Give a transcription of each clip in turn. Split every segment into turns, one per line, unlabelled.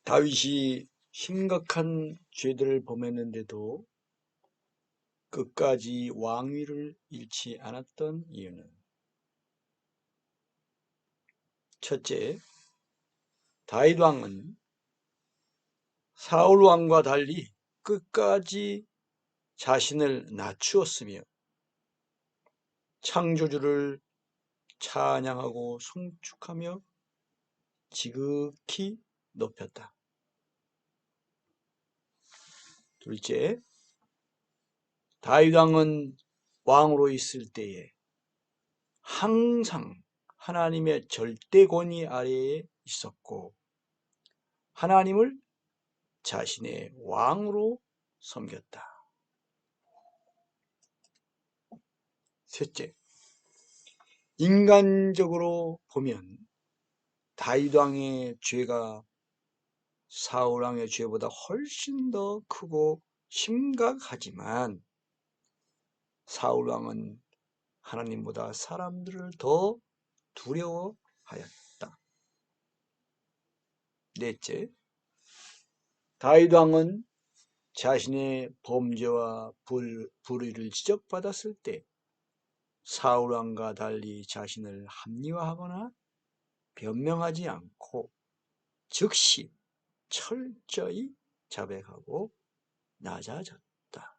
다윗이 심각한 죄들을 범했는데도 끝까지 왕위를 잃지 않았던 이유는 첫째, 다윗 왕은 사울 왕과 달리 끝까지 자신을 낮추었으며 창조주를 찬양하고 송축하며 지극히 높였다. 둘째, 다윗 왕은 왕으로 있을 때에 항상 하나님의 절대 권위 아래에 있었고 하나님을 자신의 왕으로 섬겼다. 셋째, 인간적으로 보면 다윗 왕의 죄가 사울 왕의 죄보다 훨씬 더 크고 심각하지만 사울 왕은 하나님보다 사람들을 더 두려워하였다. 넷째, 다윗 왕은 자신의 범죄와 불의를 지적받았을 때 사울 왕과 달리 자신을 합리화하거나 변명하지 않고 즉시 철저히 자백하고 낮아졌다.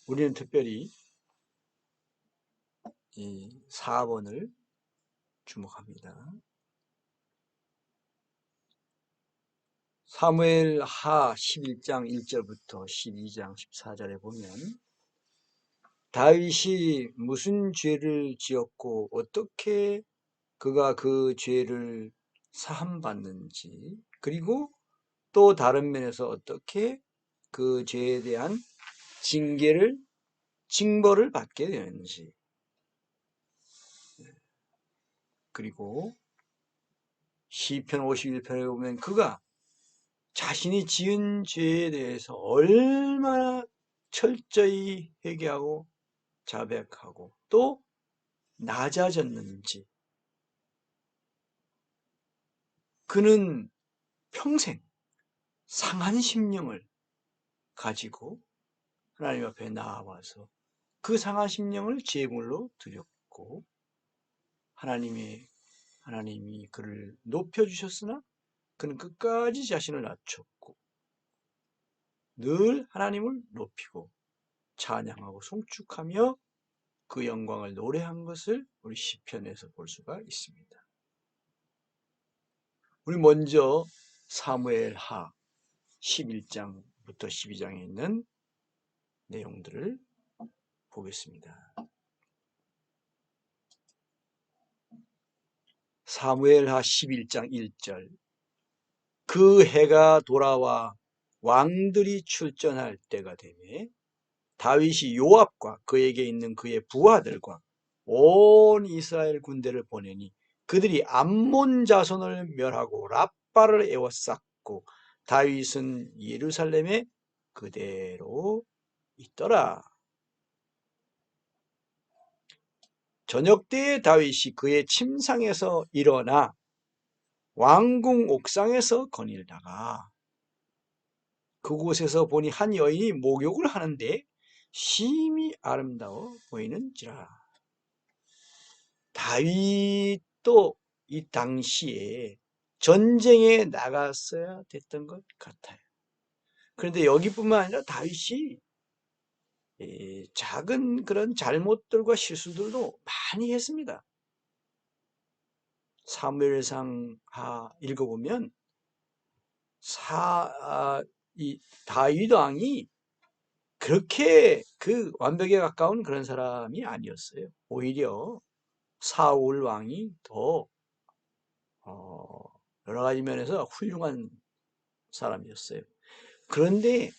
우리는 특별히 이 4번을 주목합니다. 사무엘하 11장 1절부터 12장 14절에 보면 다윗이 무슨 죄를 지었고 어떻게 그가 그 죄를 사함받는지, 그리고 또 다른 면에서 어떻게 그 죄에 대한 징벌을 받게 되는지, 그리고 시편 51편에 보면 그가 자신이 지은 죄에 대해서 얼마나 철저히 회개하고 자백하고 또 낮아졌는지, 그는 평생 상한 심령을 가지고 하나님 앞에 나와서 그 상한 심령을 제물로 드렸고 하나님이 그를 높여주셨으나 그는 끝까지 자신을 낮췄고 늘 하나님을 높이고 찬양하고 송축하며 그 영광을 노래한 것을 우리 시편에서 볼 수가 있습니다. 우리 먼저 사무엘하 11장부터 12장에 있는 내용들을 보겠습니다. 사무엘하 11장 1절, 그 해가 돌아와 왕들이 출전할 때가 되매 다윗이 요압과 그에게 있는 그의 부하들과 온 이스라엘 군대를 보내니 그들이 암몬 자손을 멸하고 랍바를 에워쌌고 다윗은 예루살렘에 그대로 있더라. 저녁때에 다윗이 그의 침상에서 일어나 왕궁 옥상에서 거닐다가 그곳에서 보니 한 여인이 목욕을 하는데 심히 아름다워 보이는지라. 다윗도 이 당시에 전쟁에 나갔어야 됐던 것 같아요. 그런데 여기뿐만 아니라 다윗이 작은 그런 잘못들과 실수들도 많이 했습니다. 사무엘상 읽어보면 이 다윗 왕이 그렇게 그 완벽에 가까운 그런 사람이 아니었어요. 오히려 사울 왕이 더 여러 가지 면에서 훌륭한 사람이었어요. 그런데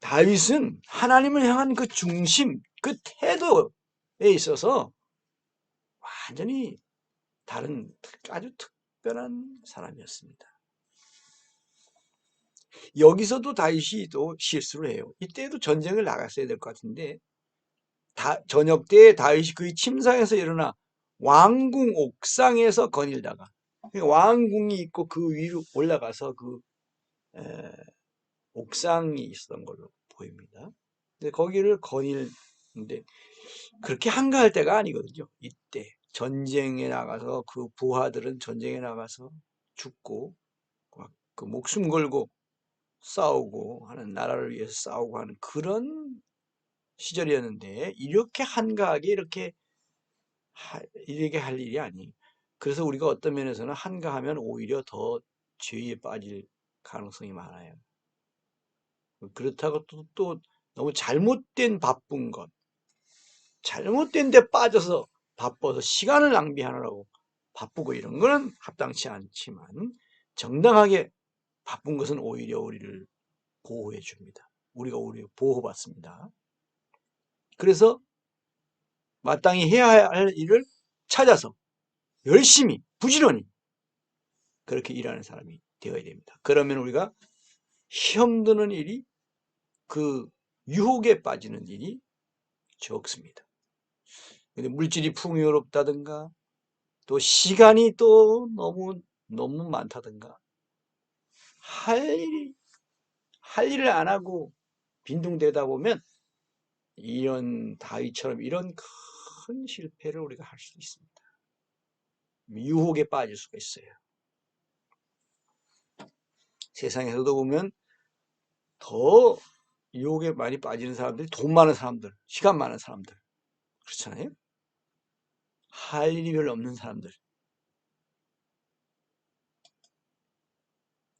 다윗은 하나님을 향한 그 중심, 그 태도에 있어서 완전히 다른 아주 특별한 사람이었습니다. 여기서도 다윗이 또 실수를 해요. 이때도 전쟁을 나갔어야 될 것 같은데 저녁 때에 다윗이 그의 침상에서 일어나 왕궁 옥상에서 거닐다가 그러니까 왕궁이 있고 그 위로 올라가서 그 에, 옥상이 있었던 걸로 보입니다. 근데 거기를 거닐는데 그렇게 한가할 때가 아니거든요. 이때 전쟁에 나가서 그 부하들은 전쟁에 나가서 죽고 그 목숨 걸고 싸우고 하는 나라를 위해서 싸우고 하는 그런 시절이었는데 이렇게 한가하게 이렇게 할 일이 아니에요. 그래서 우리가 어떤 면에서는 한가하면 오히려 더 죄에 빠질 가능성이 많아요. 그렇다고 또 너무 잘못된 바쁜 것, 잘못된 데 빠져서 바빠서 시간을 낭비하느라고 바쁘고 이런 거는 합당치 않지만 정당하게 바쁜 것은 오히려 우리를 보호해 줍니다. 우리가 보호받습니다. 그래서 마땅히 해야 할 일을 찾아서 열심히 부지런히 그렇게 일하는 사람이 되어야 됩니다. 그러면 우리가 시험 드는 일이 그 유혹에 빠지는 일이 적습니다. 근데 물질이 풍요롭다든가 또 시간이 또 너무 많다든가 할 일을 안 하고 빈둥대다 보면 이런 다윗처럼 이런 큰 실패를 우리가 할 수 있습니다. 유혹에 빠질 수가 있어요. 세상에서도 보면 더 유혹에 많이 빠지는 사람들이 돈 많은 사람들, 시간 많은 사람들 그렇잖아요. 할 일이 별로 없는 사람들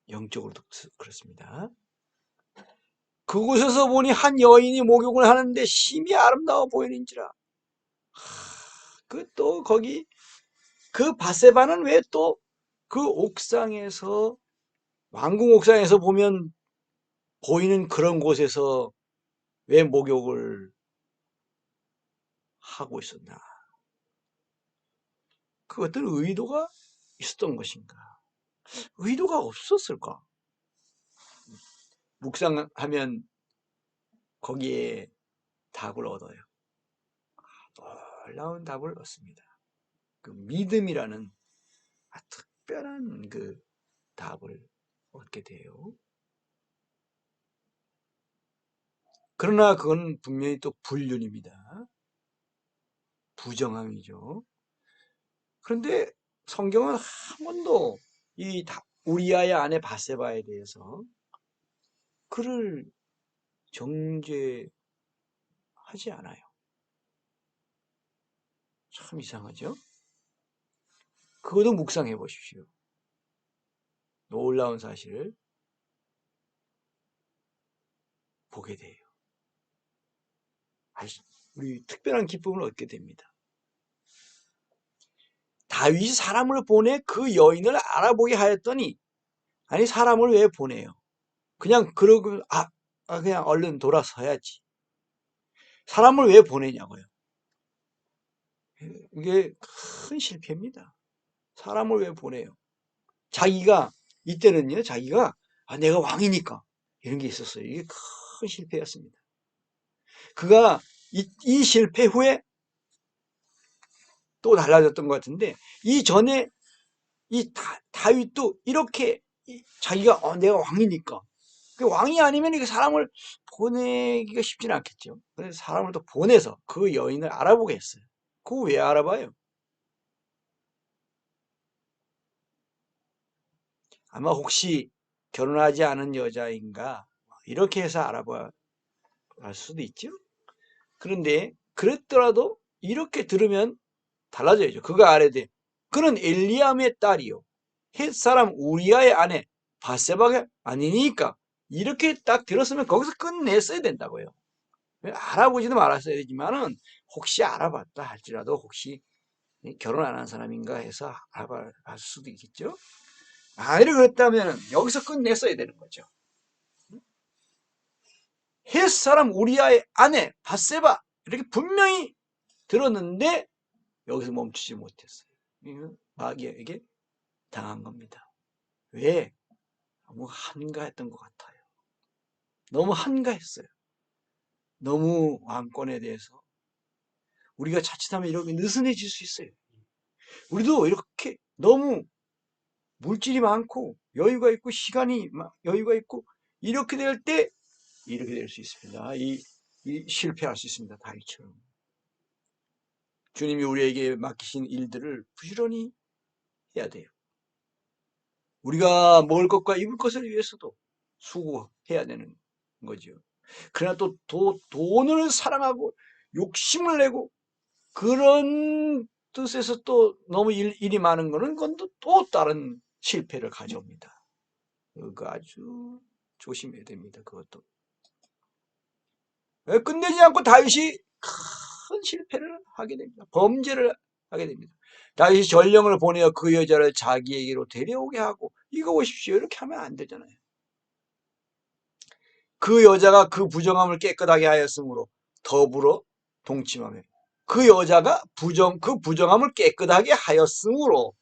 영적으로도 그렇습니다. 그곳에서 보니 한 여인이 목욕을 하는데 심히 아름다워 보이는지라. 그 또 거기 그 밧세바는 왜 또 그 옥상에서 왕궁 옥상에서 보면 보이는 그런 곳에서 왜 목욕을 하고 있었나? 그 어떤 의도가 있었던 것인가? 의도가 없었을까? 묵상하면 거기에 답을 얻어요. 놀라운 답을 얻습니다. 그 믿음이라는 특별한 그 답을 얻게 돼요. 그러나 그건 분명히 또 불륜입니다. 부정함이죠. 그런데 성경은 한 번도 이 우리아의 아내 바세바에 대해서 그를 정죄하지 않아요. 참 이상하죠? 그것도 묵상해 보십시오. 놀라운 사실을 보게 돼요. 우리 특별한 기쁨을 얻게 됩니다. 다윗이 사람을 보내 그 여인을 알아보게 하였더니 아니 사람을 왜 보내요? 그냥 그러고 그냥 얼른 돌아서야지. 사람을 왜 보내냐고요. 이게 큰 실패입니다. 사람을 왜 보내요? 자기가 이때는요. 자기가 내가 왕이니까 이런 게 있었어요. 이게 큰 실패였습니다. 그가 이 실패 후에 또 달라졌던 것 같은데 이전에 이 다윗도 이렇게 자기가 내가 왕이니까 그 왕이 아니면 이게 사람을 보내기가 쉽지는 않겠죠. 그래서 사람을 또 보내서 그 여인을 알아보게 했어요. 그거 왜 알아봐요? 아마 혹시 결혼하지 않은 여자인가 이렇게 해서 알아볼 수도 있죠. 그런데 그랬더라도 이렇게 들으면 달라져야죠. 그가 알아야 돼. 그는 엘리암의 딸이요 햇사람 우리아의 아내 바세바가 아니니까 이렇게 딱 들었으면 거기서 끝냈어야 된다고요. 알아보지도 말았어야 되지만은 혹시 알아봤다 할지라도 혹시 결혼 안 한 사람인가 해서 알아봤을 수도 있겠죠. 만약에 그랬다면 여기서 끝냈어야 되는 거죠. 햇사람 우리아의 아내 바세바 이렇게 분명히 들었는데 여기서 멈추지 못했어요. 마귀에게 당한 겁니다. 왜? 너무 한가했던 것 같아요. 너무 한가했어요. 너무 왕권에 대해서 우리가 자칫하면 이렇게 느슨해질 수 있어요. 우리도 이렇게 너무 물질이 많고 여유가 있고 시간이 여유가 있고 이렇게 될 때 이렇게 될 수 있습니다. 이 실패할 수 있습니다. 다윗처럼. 주님이 우리에게 맡기신 일들을 부지런히 해야 돼요. 우리가 먹을 것과 입을 것을 위해서도 수고해야 되는 거죠. 그러나 또 돈을 사랑하고 욕심을 내고 그런 뜻에서 또 너무 일이 많은 거는 그건 또 다른 실패를 가져옵니다. 그거 아주 조심해야 됩니다. 그것도. 끝내지 않고 다윗이 큰 실패를 하게 됩니다. 범죄를 하게 됩니다. 다윗이 전령을 보내어 그 여자를 자기에게로 데려오게 하고 이거 보십시오. 이렇게 하면 안 되잖아요. 그 여자가 그 부정함을 깨끗하게 하였으므로 더불어 동침하며 그 여자가 그 부정함을 깨끗하게 하였으므로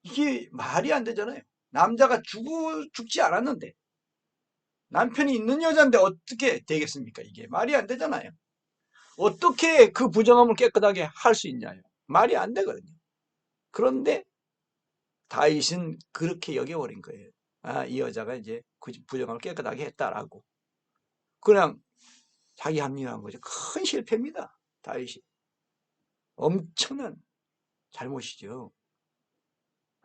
이게 말이 안 되잖아요. 남자가 죽지 않았는데 남편이 있는 여자인데 어떻게 되겠습니까? 이게 말이 안 되잖아요. 어떻게 그 부정함을 깨끗하게 할 수 있냐요. 말이 안 되거든요. 그런데 다윗은 그렇게 여겨버린 거예요. 이 여자가 이제 그 부정함을 깨끗하게 했다라고. 그냥 자기 합리화한 거죠. 큰 실패입니다. 다윗이. 엄청난 잘못이죠.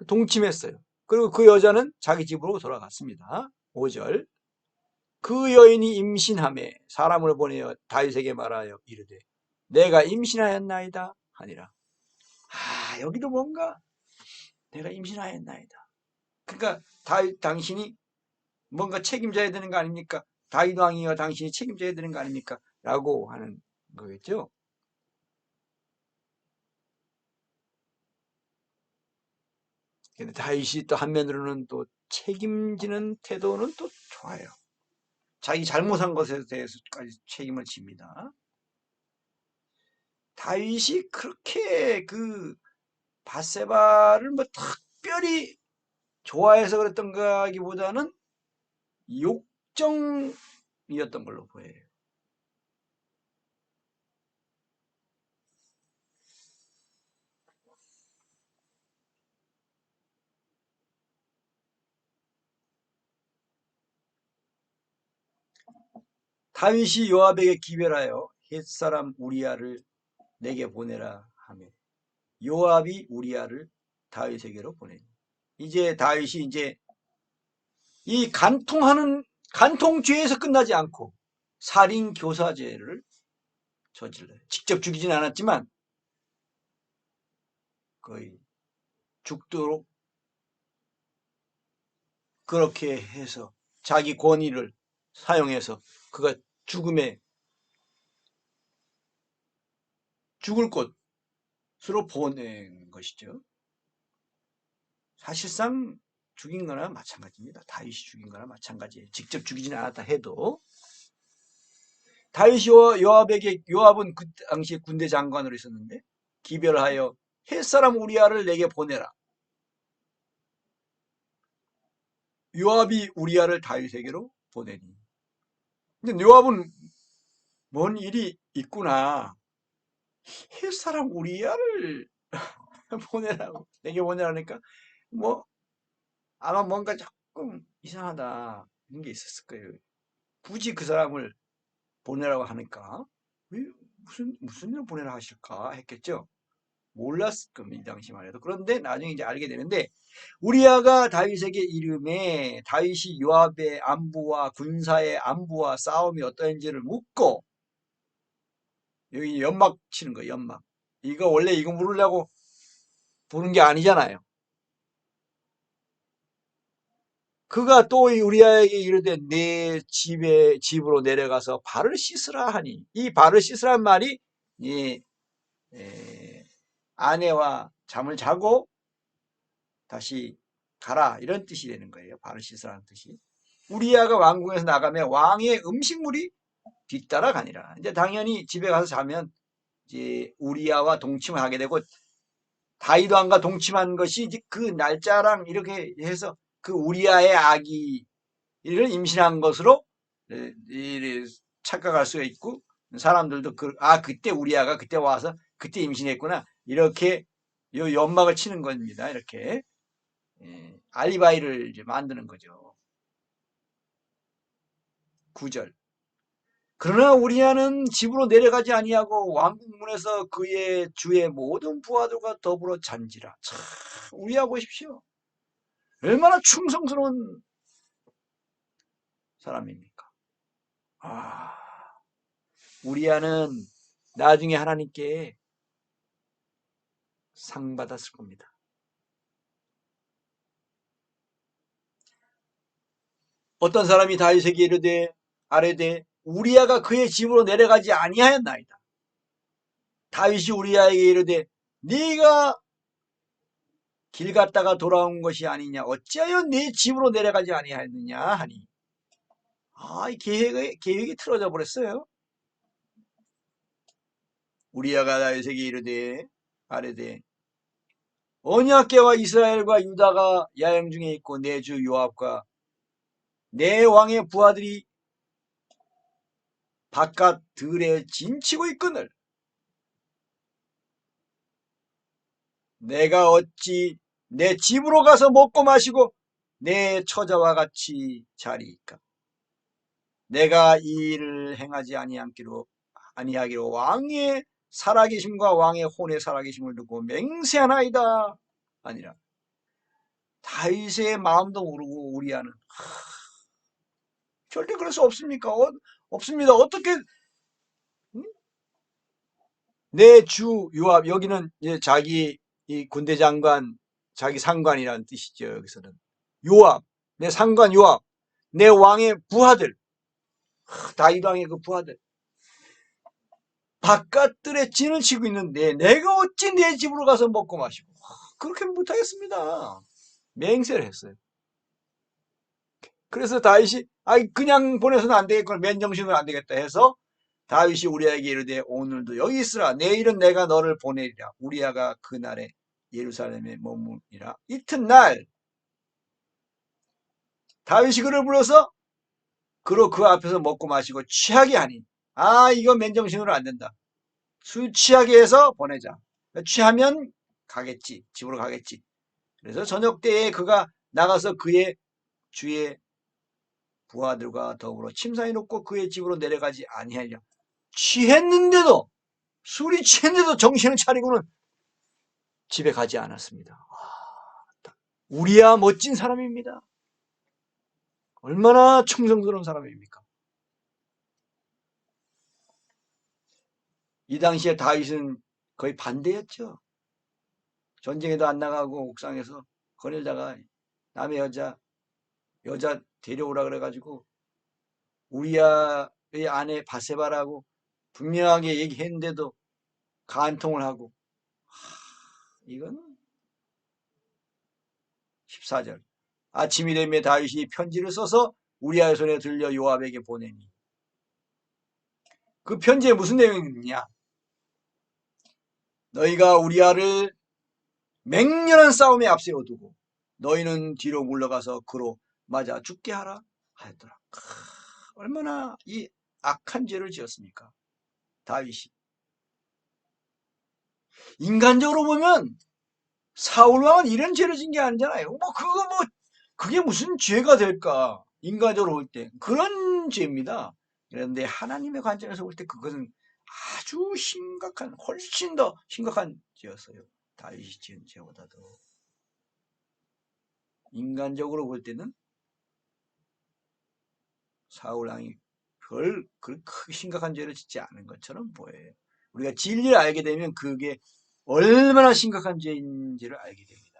동침했어요. 그리고 그 여자는 자기 집으로 돌아갔습니다. 5절. 그 여인이 임신하매 사람을 보내어 다윗에게 말하여 이르되 내가 임신하였나이다 하니라. 여기도 뭔가 내가 임신하였나이다. 그러니까 다윗 당신이 뭔가 책임져야 되는 거 아닙니까? 다윗 왕이여 당신이 책임져야 되는 거 아닙니까? 라고 하는 거겠죠. 근데 다윗이 또 한면으로는 또 책임지는 태도는 또 좋아요. 자기 잘못한 것에 대해서까지 책임을 집니다. 다윗이 그렇게 그 바세바를 뭐 특별히 좋아해서 그랬던가기보다는 욕정이었던 걸로 보여요. 다윗이 요압에게 기별하여 헷사람 우리아를 내게 보내라 하며 요압이 우리아를 다윗에게로 보내니 이제 다윗이 이제 이 간통죄에서 끝나지 않고 살인 교사죄를 저질러요. 직접 죽이진 않았지만 거의 죽도록 그렇게 해서 자기 권위를 사용해서 그가 죽을 곳으로 보낸 것이죠. 사실상 죽인 거나 마찬가지입니다. 다윗이 죽인 거나 마찬가지예요. 직접 죽이진 않았다 해도. 다윗이 요압은 그 당시에 군대 장관으로 있었는데 기별하여 햇사람 우리아를 내게 보내라. 요압이 우리아를 다윗에게로 보내니. 근데 요압은 뭔 일이 있구나. 햇사람 우리아를 보내라고 내게 보내라니까 뭐 아마 뭔가 조금 이상하다 이런 게 있었을 거예요. 굳이 그 사람을 보내라고 하니까 왜 무슨 일을 보내라 하실까 했겠죠. 몰랐을 겁니다. 이 당시만 해도. 그런데 나중에 이제 알게 되는데 우리아가 다윗에게 이름에 다윗이 요압의 안부와 군사의 안부와 싸움이 어떠한지를 묻고 여기 연막 치는 거예요. 연막. 원래 이거 물으려고 부른 게 아니잖아요. 그가 또 우리아에게 이르되 내 집으로 내려가서 발을 씻으라 하니 이 발을 씻으란 말이 이 아내와 잠을 자고 다시 가라 이런 뜻이 되는 거예요. 발을 씻으라는 뜻이. 우리아가 왕궁에서 나가면 왕의 음식물이 뒤따라 가니라. 이제 당연히 집에 가서 자면 이제 우리아와 동침을 하게 되고 다윗 왕과 동침한 것이 이제 그 날짜랑 이렇게 해서 그 우리아의 아기를 임신한 것으로 착각할 수가 있고 사람들도 그때 우리아가 그때 와서 그때 임신했구나. 이렇게 요 연막을 치는 겁니다. 이렇게. 알리바이를 이제 만드는 거죠. 9절. 그러나 우리아는 집으로 내려가지 아니하고 왕궁문에서 그의 주의 모든 부하들과 더불어 잔지라. 참, 우리아 보십시오. 얼마나 충성스러운 사람입니까? 아, 우리아는 나중에 하나님께 상 받았을 겁니다. 어떤 사람이 다윗에게 이르되 아뢰되 우리아가 그의 집으로 내려가지 아니하였나이다. 다윗이 우리아에게 이르되 네가 길 갔다가 돌아온 것이 아니냐 어찌하여 네 집으로 내려가지 아니하였느냐 하니 이 계획이 틀어져 버렸어요. 우리아가 다윗에게 이르되 아뢰되 언약궤와 이스라엘과 유다가 야영 중에 있고 내 주 요압과 내 왕의 부하들이 바깥 들에 진치고 있거늘 내가 어찌 내 집으로 가서 먹고 마시고 내 처자와 같이 자리이까. 내가 이 일을 행하지 아니하기로 왕의 살아계심과 왕의 혼의 살아계심을 두고 맹세하나이다 아니라. 다윗의 마음도 모르고 우리아는 절대 그럴 수 없습니까? 없습니다. 어떻게 내 주 요압 여기는 이제 자기 이 군대 장관 자기 상관이라는 뜻이죠. 여기서는 요압 내 상관 요압 내 왕의 부하들 다윗 왕의 그 부하들 바깥들에 진을 치고 있는데 내가 어찌 내 집으로 가서 먹고 마시고 그렇게 못하겠습니다. 맹세를 했어요. 그래서 다윗이 그냥 보내서는 안 되겠구나 맨정신으로 안 되겠다 해서 다윗이 우리아에게 이르되 오늘도 여기 있으라 내일은 내가 너를 보내리라. 우리아가 그날에 예루살렘에 머무니라. 이튿날 다윗이 그를 불러서 그로 그 앞에서 먹고 마시고 취하게 하니 이거 맨정신으로 안 된다. 술 취하게 해서 보내자. 취하면 가겠지. 집으로 가겠지. 그래서 저녁 때에 그가 나가서 그의 주의 부하들과 더불어 침상에 놓고 그의 집으로 내려가지 아니하리라. 취했는데도 술이 취했는데도 정신을 차리고는 집에 가지 않았습니다. 우리야 멋진 사람입니다. 얼마나 충성스러운 사람입니까? 이 당시에 다윗은 거의 반대였죠. 전쟁에도 안 나가고 옥상에서 거닐다가 남의 여자 데려오라 그래가지고 우리아의 아내 바세바라고 분명하게 얘기했는데도 간통을 하고 이건 14절 아침이 되매 다윗이 편지를 써서 우리아의 손에 들려 요압에게 보내니 그 편지에 무슨 내용이 있느냐 너희가 우리아를 맹렬한 싸움에 앞세워두고 너희는 뒤로 물러가서 그로 맞아 죽게 하라 하였더라. 얼마나 이 악한 죄를 지었습니까? 다윗이. 인간적으로 보면 사울왕은 이런 죄를 진 게 아니잖아요. 그게 무슨 죄가 될까? 인간적으로 볼 때. 그런 죄입니다. 그런데 하나님의 관점에서 볼 때 그것은 아주 훨씬 더 심각한 죄였어요. 다윗이 지은 죄보다도. 인간적으로 볼 때는 사울왕이 크게 심각한 죄를 짓지 않은 것처럼 보여요. 우리가 진리를 알게 되면 그게 얼마나 심각한 죄인지를 알게 됩니다.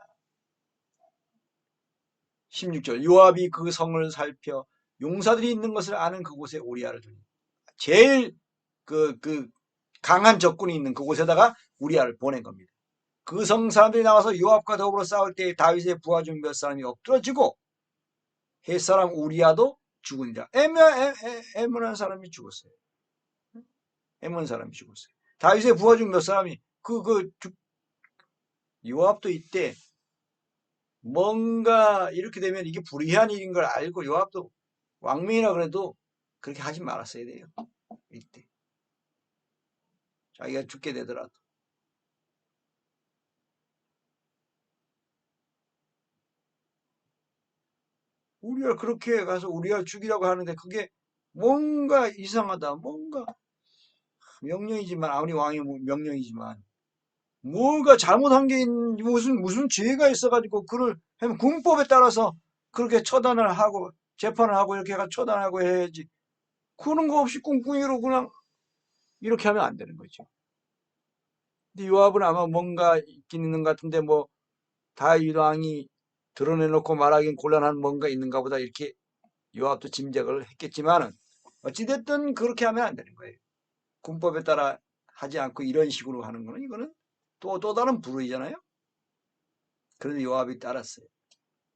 16절 요압이 그 성을 살펴 용사들이 있는 것을 아는 그곳에 우리아를 두니 제일 그 강한 적군이 있는 그곳에다가 우리아를 보낸 겁니다. 그 성 사람들이 나와서 요압과 더불어 싸울 때 다윗의 부하 중 몇 사람이 엎드러지고 헷사람 우리아도 죽으니라. 에몬한 사람이 죽었어요. 에몬 사람이 죽었어요. 다윗의 부하 중 몇 사람이 요압도 이때 뭔가 이렇게 되면 이게 불의한 일인 걸 알고 요압도 왕명이라 그래도 그렇게 하지 말았어야 돼요. 이때. 자기가 죽게 되더라도. 우리가 그렇게 가서 우리가 죽이라고 하는데 그게 뭔가 이상하다. 뭔가 명령이지만 아무리 왕의 명령이지만 뭔가 잘못한 게 무슨 죄가 있어가지고 그를 군법에 따라서 그렇게 처단을 하고 재판을 하고 이렇게 처단하고 해야지. 그런 거 없이 꿍꿍이로 그냥 이렇게 하면 안 되는 거죠. 근데 요압은 아마 뭔가 있긴 있는 것 같은데 뭐 다윗 왕이 드러내놓고 말하긴 곤란한 뭔가 있는가 보다 이렇게 요압도 짐작을 했겠지만은 어찌됐든 그렇게 하면 안 되는 거예요. 군법에 따라 하지 않고 이런 식으로 하는 거는 이거는 또 다른 불의잖아요. 그런데 요압이 따랐어요.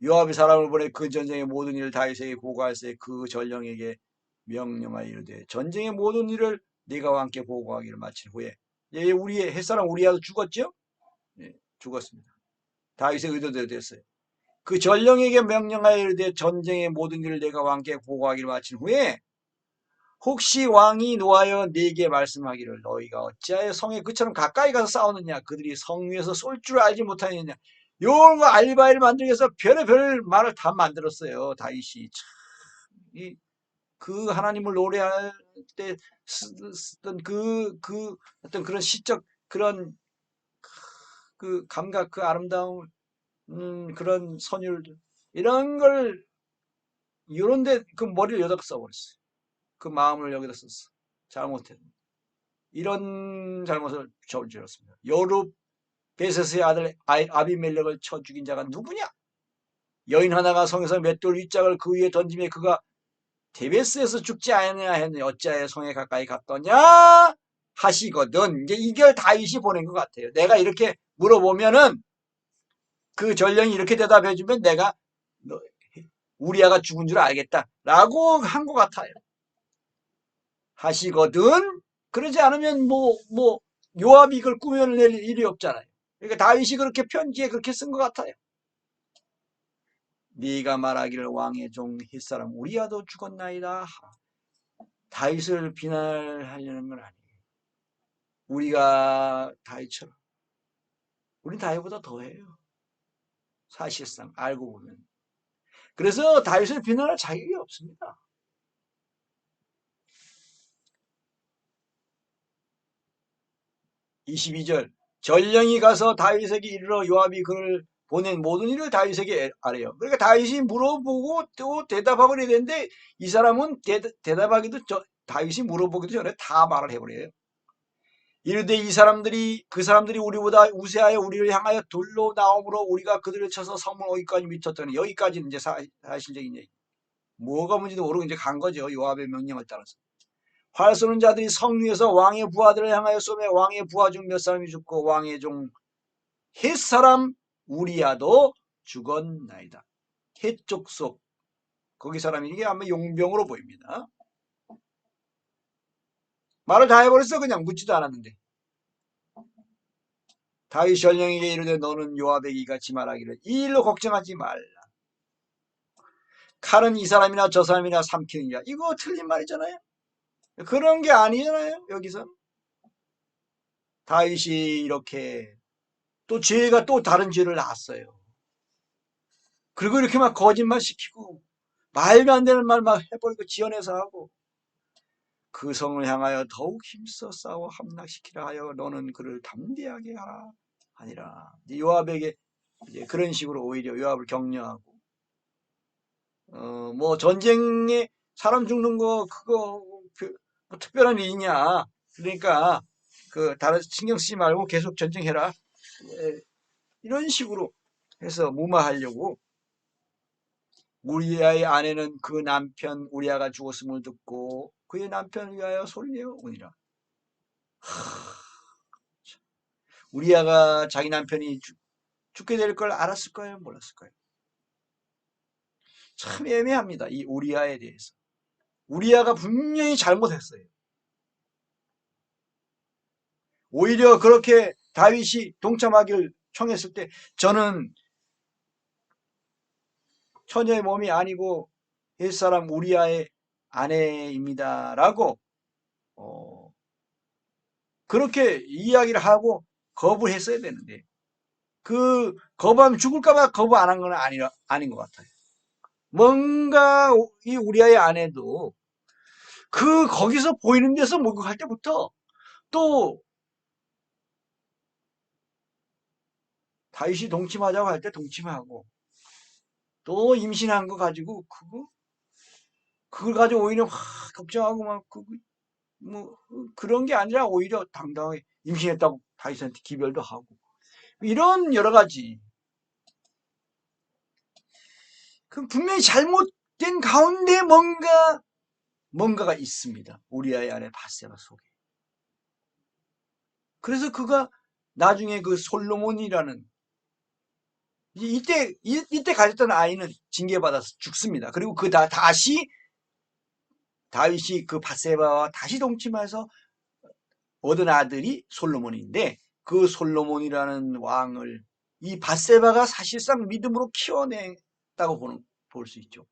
요압이 사람을 보내 그 전쟁의 모든 일을 다윗에게 보고하였어요. 그 전령에게 명령하여 이르되 전쟁의 모든 일을 네가 함께 보고하기를 마친 후에 우리의 햇사람 우리야도 죽었죠? 예, 죽었습니다. 다윗의 의도대로 됐어요. 그 전령에게 명령하여 이르되 전쟁의 모든 일을 내가 함께 보고하기를 마친 후에 혹시 왕이 노하여 네게 말씀하기를 너희가 어찌하여 성에 그처럼 가까이 가서 싸우느냐 그들이 성 위에서 쏠 줄 알지 못하느냐 요런 거 알바이를 만들기 위해서 별의별 말을 다 만들었어요. 다윗이 그 하나님을 노래할 때 쓰던 그 어떤 그런 시적 그런 그 감각 그 아름다운 그런 선율들 이런 걸 이런데 그 머리를 여기다 써버렸어요. 그 마음을 여기다 썼어. 잘못했. 이런 잘못을 저질렀습니다. 여룹 베세스의 아들 아비멜렉을 쳐 죽인 자가 누구냐? 여인 하나가 성에서 맷돌 윗짝을 그 위에 던짐에 그가 데베스에서 죽지 않느냐 했느니 어찌하여 성에 가까이 갔더냐 하시거든. 이제 이걸 다윗이 보낸 것 같아요. 내가 이렇게 물어보면은 그 전령이 이렇게 대답해주면 내가 우리아가 죽은 줄 알겠다라고 한 것 같아요. 하시거든. 그러지 않으면 요압이 이걸 꾸며낼 일이 없잖아요. 그러니까 다윗이 그렇게 편지에 그렇게 쓴 것 같아요. 네가 말하기를 왕의 종 햇사람 우리아도 죽었나이다. 다윗을 비난하려는 건 아니에요. 우리가 다윗처럼 우린 다윗보다 더해요. 사실상 알고 보면. 그래서 다윗을 비난할 자격이 없습니다. 22절 전령이 가서 다윗에게 이르러 요압이 그를 보낸 모든 일을 다윗에게 아래요. 그러니까 다윗이 물어보고 또 대답하고 그래야 되는데 이 사람은 대답하기도 다윗이 물어보기도 전에 다 말을 해버려요. 이르되 이 사람들이 그 사람들이 우리보다 우세하여 우리를 향하여 돌로 나옴으로 우리가 그들을 쳐서 성문 어기까지 미쳤더니 여기까지는 이제 사실적인 얘기. 뭐가 뭔지도 모르고 이제 간 거죠. 요압의 명령을 따라서. 활 쏘는 자들이 성 위에서 왕의 부하들을 향하여 쏘매 왕의 부하 중 몇 사람이 죽고 왕의 종 헷사람 우리야도 죽었나이다. 헷족속 거기 사람이 이게 아마 용병으로 보입니다. 말을 다 해버렸어. 그냥 묻지도 않았는데. 다윗 전령에게 이르되 너는 요압에게 이같이 말하기를 이 일로 걱정하지 말라. 칼은 이 사람이나 저 사람이나 삼키느니라. 이거 틀린 말이잖아요. 그런 게 아니잖아요. 여기서 다윗이 이렇게 또 죄가 또 다른 죄를 낳았어요. 그리고 이렇게 막 거짓말 시키고 말도 안 되는 말 막 해버리고 지어내서 하고 그 성을 향하여 더욱 힘써 싸워 함락시키라 하여 너는 그를 담대하게 하라 아니라 요압에게 이제 그런 식으로 오히려 요압을 격려하고 뭐 전쟁에 사람 죽는 거 그거 뭐 특별한 일이냐 그러니까 그 다른 신경 쓰지 말고 계속 전쟁해라 이런 식으로 해서 무마하려고 우리아의 아내는 그 남편 우리아가 죽었음을 듣고 그의 남편을 위하여 소리내어 오니라. 우리아가 자기 남편이 죽게 될 걸 알았을까요? 몰랐을까요? 참 애매합니다. 이 우리아에 대해서. 우리아가 분명히 잘못했어요. 오히려 그렇게 다윗이 동참하길 청했을 때 저는 처녀의 몸이 아니고 옛사람 우리아의 아내입니다라고 그렇게 이야기를 하고 거부를 했어야 되는데 그 거부하면 죽을까봐 거부 안 한 건 아닌 것 같아요. 뭔가 이 우리아의 아내도 거기서 보이는 데서 목욕할 때부터 또 다윗이 동침하자고 할 때 동침하고 또 임신한 거 가지고 그걸 가지고 오히려 막 걱정하고 막 뭐 그런 게 아니라 오히려 당당하게 임신했다고 다윗한테 기별도 하고 이런 여러 가지 그 분명히 잘못된 가운데 뭔가가 있습니다. 우리아의 아내 바세바 속에. 그래서 그가 나중에 그 솔로몬이라는 이때 가졌던 아이는 징계받아서 죽습니다. 그리고 다시 다윗이 그 바세바와 다시 동침해서 얻은 아들이 솔로몬인데 그 솔로몬이라는 왕을 이 바세바가 사실상 믿음으로 키워냈다고 볼 수 있죠.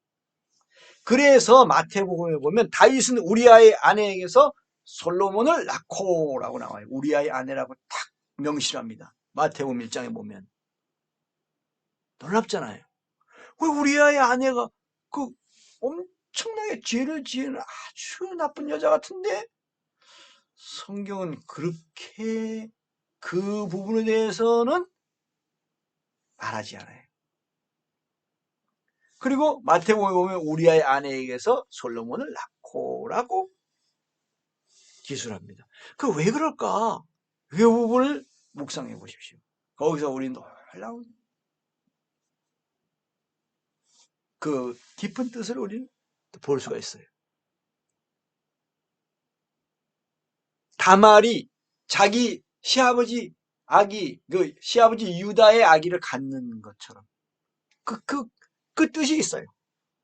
그래서 마태복음에 보면 다윗은 우리아의 아내에게서 솔로몬을 낳고라고 나와요. 우리아의 아내라고 딱 명시합니다. 마태복음 1장에 보면. 놀랍잖아요. 왜 우리아의 아내가 그 엄청나게 죄를 지은 아주 나쁜 여자 같은데 성경은 그렇게 그 부분에 대해서는 말하지 않아요. 그리고 마태복음에 보면 우리아의 아내에게서 솔로몬을 낳고라고 기술합니다. 그 왜 그럴까? 그 부분을 묵상해 보십시오. 거기서 우리는 놀라운 그 깊은 뜻을 우리는 볼 수가 있어요. 다말이 자기 시아버지 시아버지 유다의 아기를 갖는 것처럼 그 뜻이 있어요.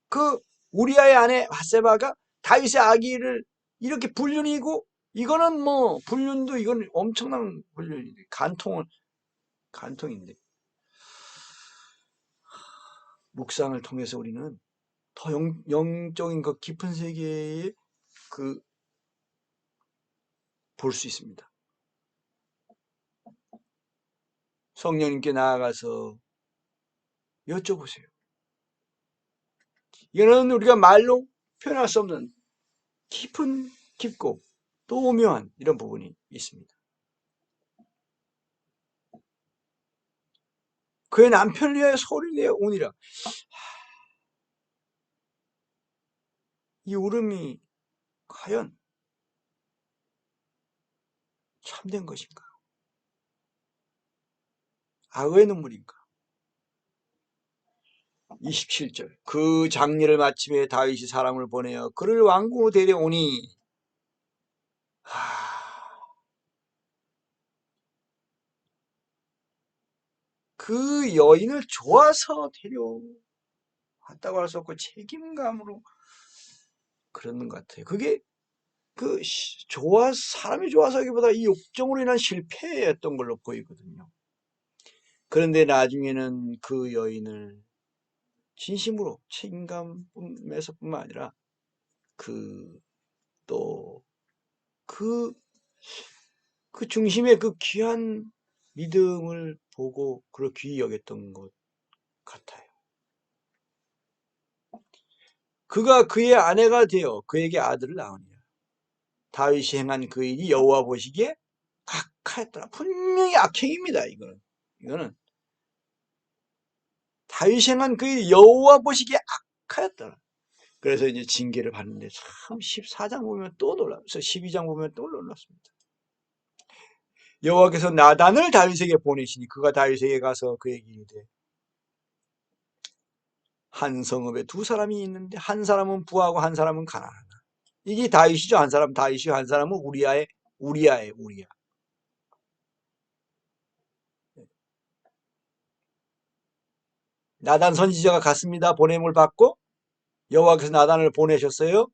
그 우리아의 아내 바세바가 다윗의 아기를 이렇게 불륜이고 이거는 뭐 불륜도 이건 엄청난 불륜인데 간통인데 묵상을 통해서 우리는 더 영적인 그 깊은 세계에 볼 수 있습니다. 성령님께 나아가서 여쭤보세요. 이거는 우리가 말로 표현할 수 없는 깊고 또 오묘한 이런 부분이 있습니다. 그의 남편을 위하여 소리내어 우니라. 이 울음이 과연 참된 것인가? 악의 눈물인가? 27절 그 장례를 마침에 다윗이 사람을 보내어 그를 왕궁으로 데려오니 그 여인을 좋아서 데려왔다고 할 수 없고 책임감으로 그러는 것 같아요. 그게 사람이 좋아서 하기보다 이 욕정으로 인한 실패였던 걸로 보이거든요. 그런데 나중에는 그 여인을 진심으로 책임감에서뿐만 아니라 또 그 중심에 그 귀한 믿음을 보고 그걸 귀히 여겼던 것 같아요. 그가 그의 아내가 되어 그에게 아들을 낳으니라. 다윗이 행한 그 일이 여호와 보시기에 악하였더라. 분명히 악행입니다. 이거는 다윗이 행한 그 일이 여호와 보시기에 악하였더라. 그래서 이제 징계를 받는데 참 14장 보면 또 놀랍니다. 12장 보면 또 놀랍습니다. 여호와께서 나단을 다윗에게 보내시니 그가 다윗에게 가서 그에게 이르되 한 성읍에 두 사람이 있는데 한 사람은 부하고 한 사람은 가난하다. 이게 다윗이죠. 한 사람 다윗이고 한 사람은 우리야. 나단 선지자가 갔습니다. 보냄을 받고 여호와께서 나단을 보내셨어요.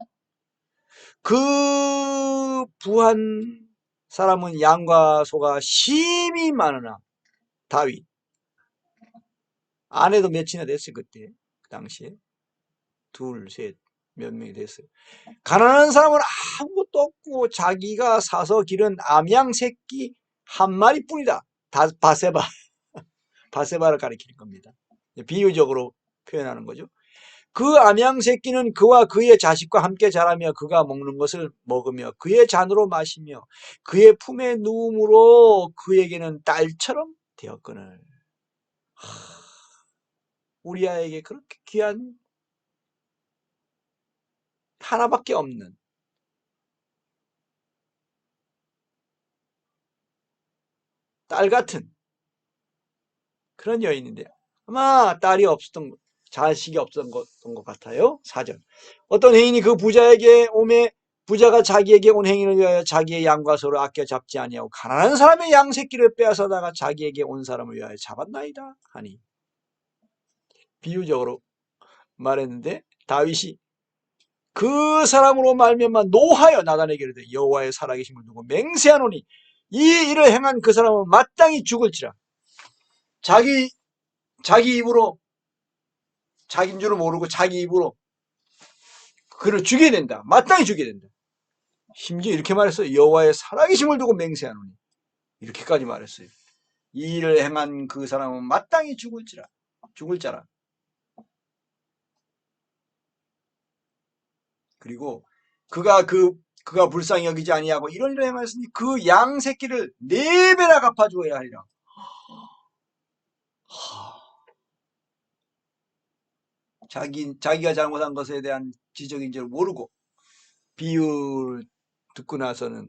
그 부한 사람은 양과 소가 심히 많으나 다윗 아내도 몇이나 됐어요. 그때 그 당시에 둘, 셋, 몇 명이 됐어요. 가난한 사람은 아무것도 없고 자기가 사서 기른 암양 새끼 한 마리뿐이다. 바세바. 바세바를 가리키는 겁니다. 비유적으로 표현하는 거죠. 그 암양 새끼는 그와 그의 자식과 함께 자라며 그가 먹는 것을 먹으며 그의 잔으로 마시며 그의 품에 누움으로 그에게는 딸처럼 되었거늘. 우리아에게 그렇게 귀한 하나밖에 없는 딸 같은 그런 여인인데 아마 딸이 없었던 자식이 없었던 것 같아요. 4절. 어떤 행인이 그 부자에게 오매 부자가 자기에게 온 행인을 위하여 자기의 양과 소를 아껴 잡지 아니하고 가난한 사람의 양 새끼를 빼앗아다가 자기에게 온 사람을 위하여 잡았나이다 하니. 비유적으로 말했는데 다윗이 그 사람으로 말미암아 노하여 나단에게 이르되 여호와의 살아계심을 두고 맹세하노니 이 일을 행한 그 사람은 마땅히 죽을지라. 자기 입으로 자기인 줄을 모르고 자기 입으로 그를 죽여야 된다. 마땅히 죽여야 된다. 심지어 이렇게 말했어요. 여호와의 살아계심을 두고 맹세하노니. 이렇게까지 말했어요. 이 일을 행한 그 사람은 마땅히 죽을지라. 죽을 자라. 그리고 그가 불쌍히 여기지 아니하고 이런 일을 행하였으니 그 양 새끼를 4배나 갚아주어야 하리라. 자기가 잘못한 것에 대한 지적인 줄 모르고 비유를 듣고 나서는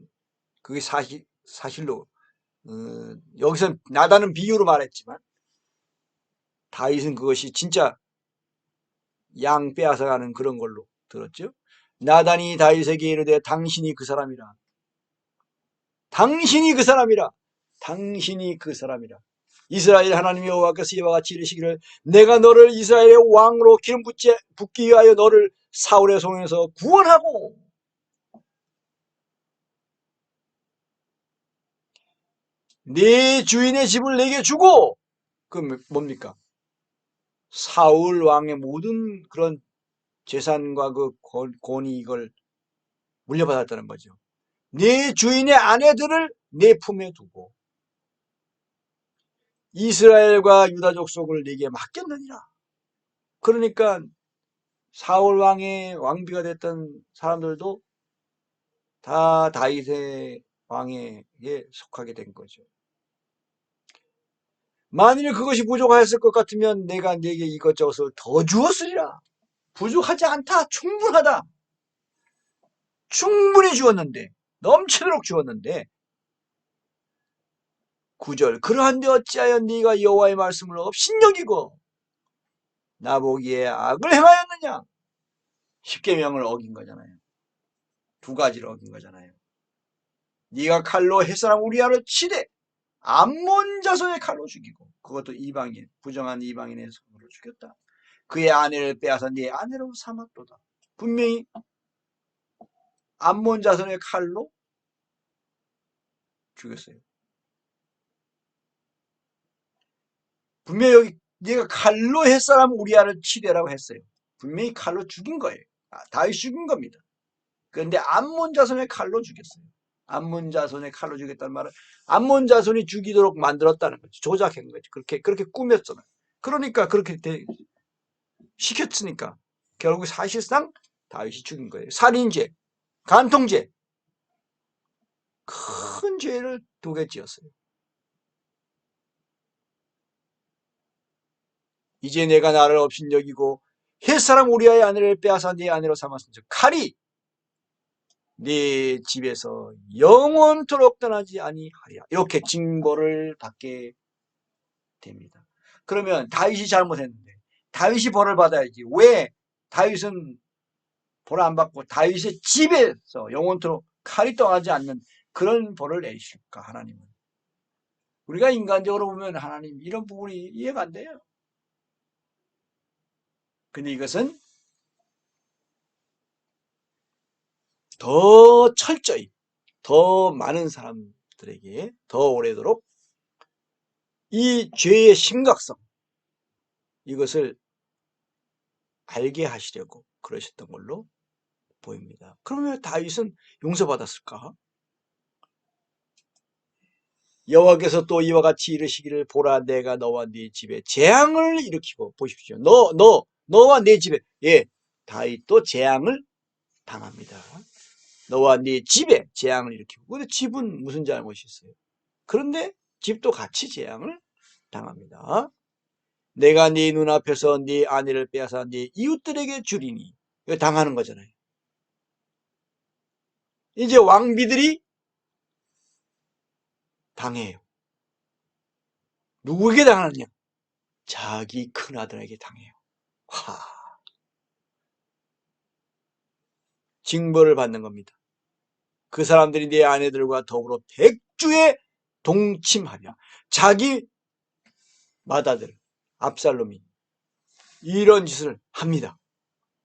그게 사실로 여기서 나단은 비유로 말했지만 다윗은 그것이 진짜 양 빼앗아가는 그런 걸로 들었죠. 나단이 다윗에게 이르되 당신이 그 사람이라. 당신이 그 사람이라. 당신이 그 사람이라. 이스라엘 하나님 여호와께서 이와 같이 이르시기를 내가 너를 이스라엘의 왕으로 기름 붓기 위하여 너를 사울의 손에서 구원하고 네 주인의 집을 내게 주고 그 뭡니까? 사울 왕의 모든 그런 재산과 그 권위 이걸 물려받았다는 거죠. 네 주인의 아내들을 내 품에 두고 이스라엘과 유다 족속을 네게 맡겼느니라. 그러니까 사울 왕의 왕비가 됐던 사람들도 다 다윗의 왕에게 속하게 된 거죠. 만일 그것이 부족하였을 것 같으면 내가 네게 이것저것을 더 주었으리라. 부족하지 않다. 충분하다. 충분히 주었는데 넘치도록 주었는데 9절 그러한데 어찌하여 네가 여호와의 말씀을 업신여기고 나보기에 악을 행하였느냐. 십계명을 어긴 거잖아요. 2가지를 어긴 거잖아요. 네가 칼로 햇사람 우리아를 치되 암몬 자손의 칼로 죽이고 그것도 이방인 부정한 이방인의 손으로 죽였다. 그의 아내를 빼앗아 네 아내로 삼았도다. 분명히 암몬 자손의 칼로 죽였어요. 분명히 여기 네가 칼로 햇사람 우리아를 치되라고 했어요. 분명히 칼로 죽인 거예요. 다윗 죽인 겁니다. 그런데 암몬 자손의 칼로 죽였어요. 암몬 자손의 칼로 죽였다는 말은 암몬 자손이 죽이도록 만들었다는 거죠. 조작한 거죠. 그렇게 꾸몄잖아요. 그러니까 그렇게 시켰으니까 결국 사실상 다윗이 죽인 거예요. 살인죄, 간통죄, 큰 죄를 2개 지었어요. 이제 내가 나를 업신여기고 햇사람 우리아의 아내를 빼앗아 네 아내로 삼았은즉 칼이 네 집에서 영원토록 떠나지 아니하리라. 이렇게 징벌을 받게 됩니다. 그러면 다윗이 잘못했는데 다윗이 벌을 받아야지. 왜 다윗은 벌 안 받고 다윗의 집에서 영원토록 칼이 떠나지 않는 그런 벌을 내리실까 하나님은. 우리가 인간적으로 보면 하나님 이런 부분이 이해가 안 돼요. 근데 이것은 더 철저히 더 많은 사람들에게 더 오래도록 이 죄의 심각성 이것을 알게 하시려고 그러셨던 걸로 보입니다. 그러면 다윗은 용서받았을까? 여호와께서 또 이와 같이 이르시기를 보라 내가 너와 네 집에 재앙을 일으키고 보십시오. 너와 네 집에 다윗도 재앙을 당합니다. 너와 네 집에 재앙을 일으키고 근데 집은 무슨 잘못이 있어요? 그런데 집도 같이 재앙을 당합니다. 내가 네 눈앞에서 네 아내를 빼앗아 네 이웃들에게 주리니 이거 당하는 거잖아요. 이제 왕비들이 당해요. 누구에게 당하느냐? 자기 큰아들에게 당해요. 징벌을 받는 겁니다. 그 사람들이 내 아내들과 더불어 백주에 동침하며 자기 맏아들 압살롬이 이런 짓을 합니다.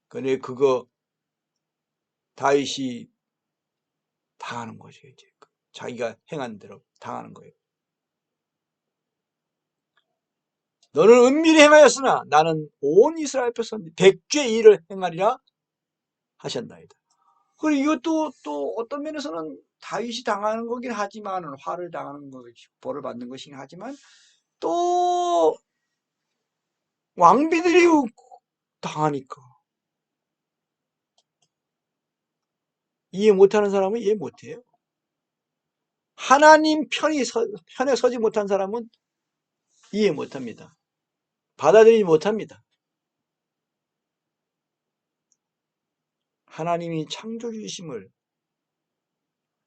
근데 그거 다윗이 당하는 거죠. 이제 자기가 행한 대로 당하는 거예요. 너는 은밀히 행하였으나 나는 온 이스라엘 앞에서 백주의 일을 행하리라 하셨나이다. 그리고 이것도 또 어떤 면에서는 다윗이 당하는 거긴 하지만 화를 당하는 것이 벌을 받는 것이긴 하지만 또 왕비들이 당하니까 이해 못하는 사람은 이해 못해요. 하나님 편에 서지 못한 사람은 이해 못합니다. 받아들이지 못합니다. 하나님이 창조주이심을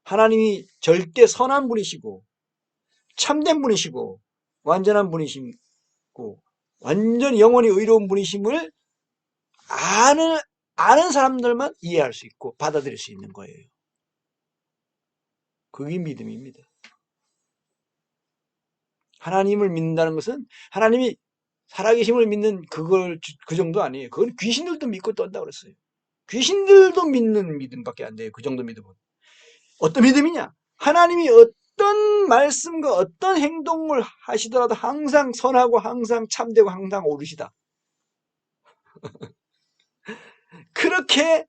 하나님이 절대 선한 분이시고 참된 분이시고 완전한 분이시고 완전히 영원히 의로운 분이심을 아는 사람들만 이해할 수 있고 받아들일 수 있는 거예요. 그게 믿음입니다. 하나님을 믿는다는 것은 하나님이 살아계심을 믿는 그 정도 아니에요. 그건 귀신들도 믿고 떤다 그랬어요. 귀신들도 믿는 믿음밖에 안 돼요. 그 정도 믿음은. 어떤 믿음이냐? 하나님이 어떤 말씀과 어떤 행동을 하시더라도 항상 선하고 항상 참되고 항상 옳으시다. 그렇게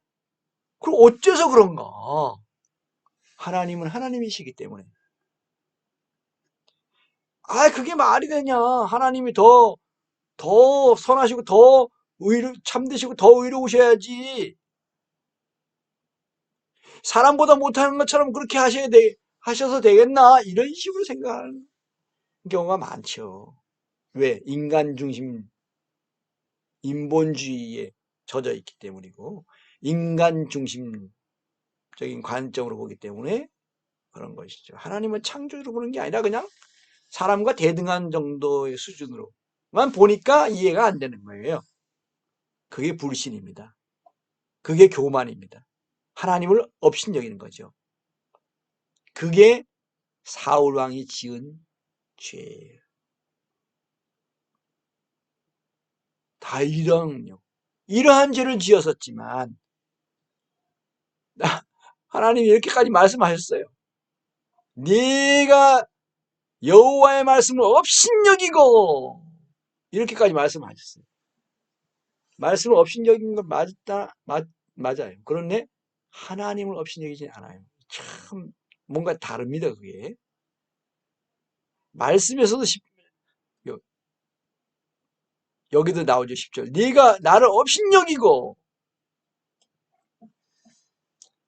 그럼 어째서 그런가? 하나님은 하나님이시기 때문에. 그게 말이 되냐? 하나님이 더 선하시고 더 참되시고 더 의로우셔야지. 사람보다 못하는 것처럼 그렇게 하셔서 되겠나? 이런 식으로 생각하는 경우가 많죠. 왜? 인간 중심, 인본주의에 젖어 있기 때문이고, 인간 중심적인 관점으로 보기 때문에 그런 것이죠. 하나님은 창조주로 보는 게 아니라 그냥 사람과 대등한 정도의 수준으로만 보니까 이해가 안 되는 거예요. 그게 불신입니다. 그게 교만입니다. 하나님을 업신여기는 거죠. 그게 사울왕이 지은 죄예요. 다윗은요, 이러한 죄를 지었었지만 하나님이 이렇게까지 말씀하셨어요. 네가 여호와의 말씀을 업신여기고 이렇게까지 말씀하셨어요. 말씀을 업신여긴 건 맞아요. 그런데 하나님을 업신여기지 않아요. 참 뭔가 다릅니다. 그게 말씀에서도 여기도 나오죠. 10절 네가 나를 업신여기고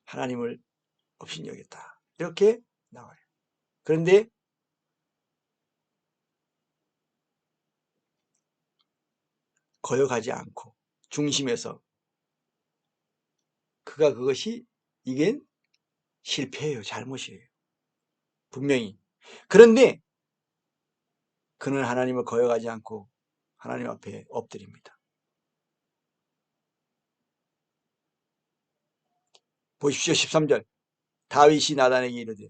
하나님을 업신여겼다. 이렇게 나와요. 그런데 거역하지 않고 중심에서 이게 실패예요. 잘못이에요. 분명히. 그런데 그는 하나님을 거역하지 않고 하나님 앞에 엎드립니다. 보십시오. 13절 다윗이 나단에게 이르되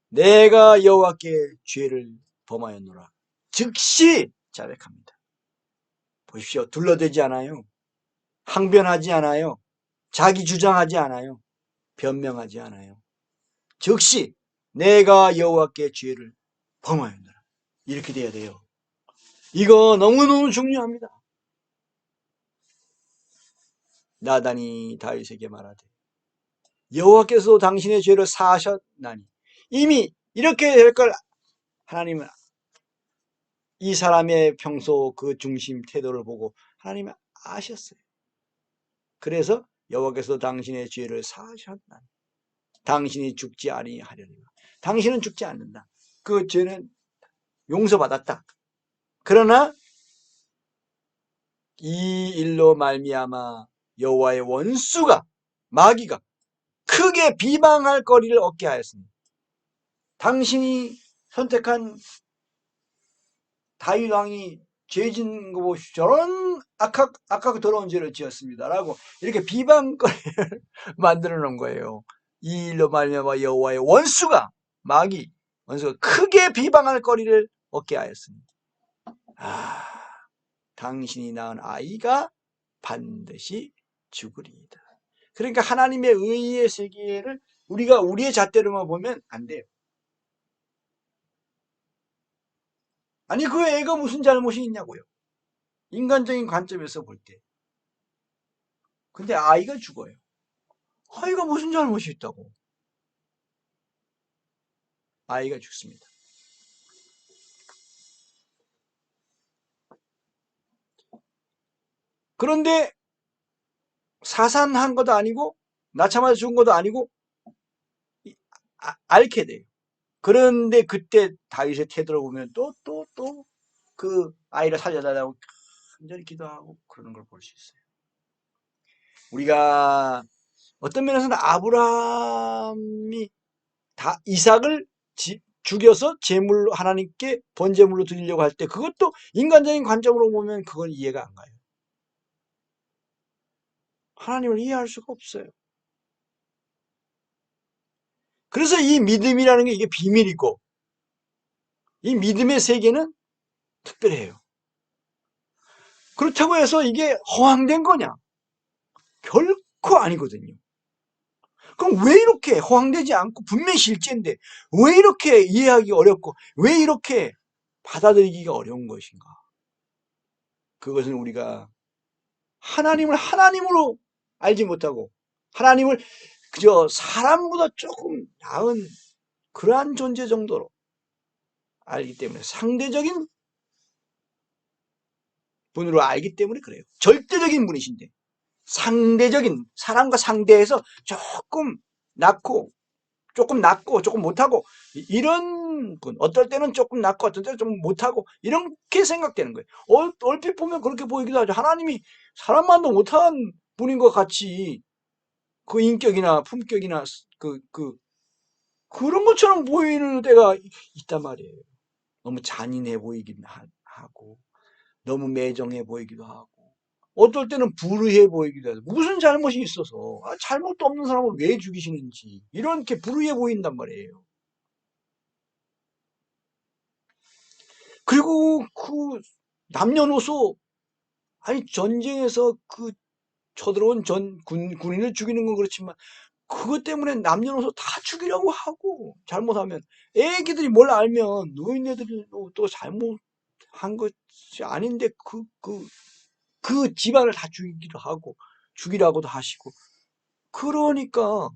내가 여호와께 죄를 범하였노라. 즉시 자백합니다. 보십시오. 둘러대지 않아요. 항변하지 않아요. 자기 주장하지 않아요. 변명하지 않아요. 즉시 내가 여호와께 죄를 범하였노라. 이렇게 돼야 돼요. 이거 너무너무 중요합니다. 나단이 다윗에게 말하되 여호와께서 당신의 죄를 사하셨나니. 이미 이렇게 될 걸 하나님은 이 사람의 평소 그 중심 태도를 보고 하나님은 아셨어요. 그래서 여호와께서 당신의 죄를 사하셨나니 당신이 죽지 아니하려니와. 당신은 죽지 않는다. 그 죄는 용서받았다. 그러나 이 일로 말미암아 여호와의 원수가 마귀가 크게 비방할 거리를 얻게 하였습니다. 당신이 선택한 다윗 왕이 죄 짓는 거 보시오. 저런 악하고 더러운 죄를 지었습니다라고 이렇게 비방거리를 만들어 놓은 거예요. 이 일로 말미암아 여호와의 원수가 마귀 원수가 크게 비방할 거리를 얻게 하였습니다. 당신이 낳은 아이가 반드시 죽으리이다. 그러니까 하나님의 의의 세계를 우리가 우리의 잣대로만 보면 안 돼요. 아니 그 애가 무슨 잘못이 있냐고요. 인간적인 관점에서 볼 때. 근데 아이가 죽어요. 아이가 무슨 잘못이 있다고. 아이가 죽습니다. 그런데 사산한 것도 아니고 낳자마자 죽은 것도 아니고 앓게 돼요. 그런데 그때 다윗의 태도를 보면 또 그 아이를 살려달라고 간절히 기도하고 그러는 걸 볼 수 있어요. 우리가 어떤 면에서는 아브라함이 이삭을 죽여서 제물로 하나님께 번제물로 드리려고 할 때 그것도 인간적인 관점으로 보면 그건 이해가 안 가요. 하나님을 이해할 수가 없어요. 그래서 이 믿음이라는 게 이게 비밀이고 이 믿음의 세계는 특별해요. 그렇다고 해서 이게 허황된 거냐? 결코 아니거든요. 그럼 왜 이렇게 허황되지 않고 분명히 실제인데 왜 이렇게 이해하기 어렵고 왜 이렇게 받아들이기가 어려운 것인가? 그것은 우리가 하나님을 하나님으로 알지 못하고 하나님을 그저 사람보다 조금 나은 그러한 존재 정도로 알기 때문에 상대적인 분으로 알기 때문에 그래요. 절대적인 분이신데 상대적인 사람과 상대해서 조금 낮고 조금 못하고 이런 분 어떨 때는 조금 낫고 어떨 때는 좀 못하고 이렇게 생각되는 거예요. 얼핏 보면 그렇게 보이기도 하죠. 하나님이 사람만도 못한 분인 것 같이 그 인격이나 품격이나 그런 것처럼 보이는 때가 있단 말이에요. 너무 잔인해 보이긴 하고 너무 매정해 보이기도 하고 어떨 때는 불의해 보이기도 하고 무슨 잘못이 있어서 잘못도 없는 사람을 왜 죽이시는지 이렇게 불의해 보인단 말이에요. 그리고 그 남녀노소 아니 전쟁에서 그 쳐들어온 군인을 죽이는 건 그렇지만 그것 때문에 남녀노소 다 죽이려고 하고 잘못하면 애기들이 뭘 알면 노인네들도 또 잘못한 것이 아닌데 그 집안을 다 죽이기도 하고 죽이라고도 하시고 그러니까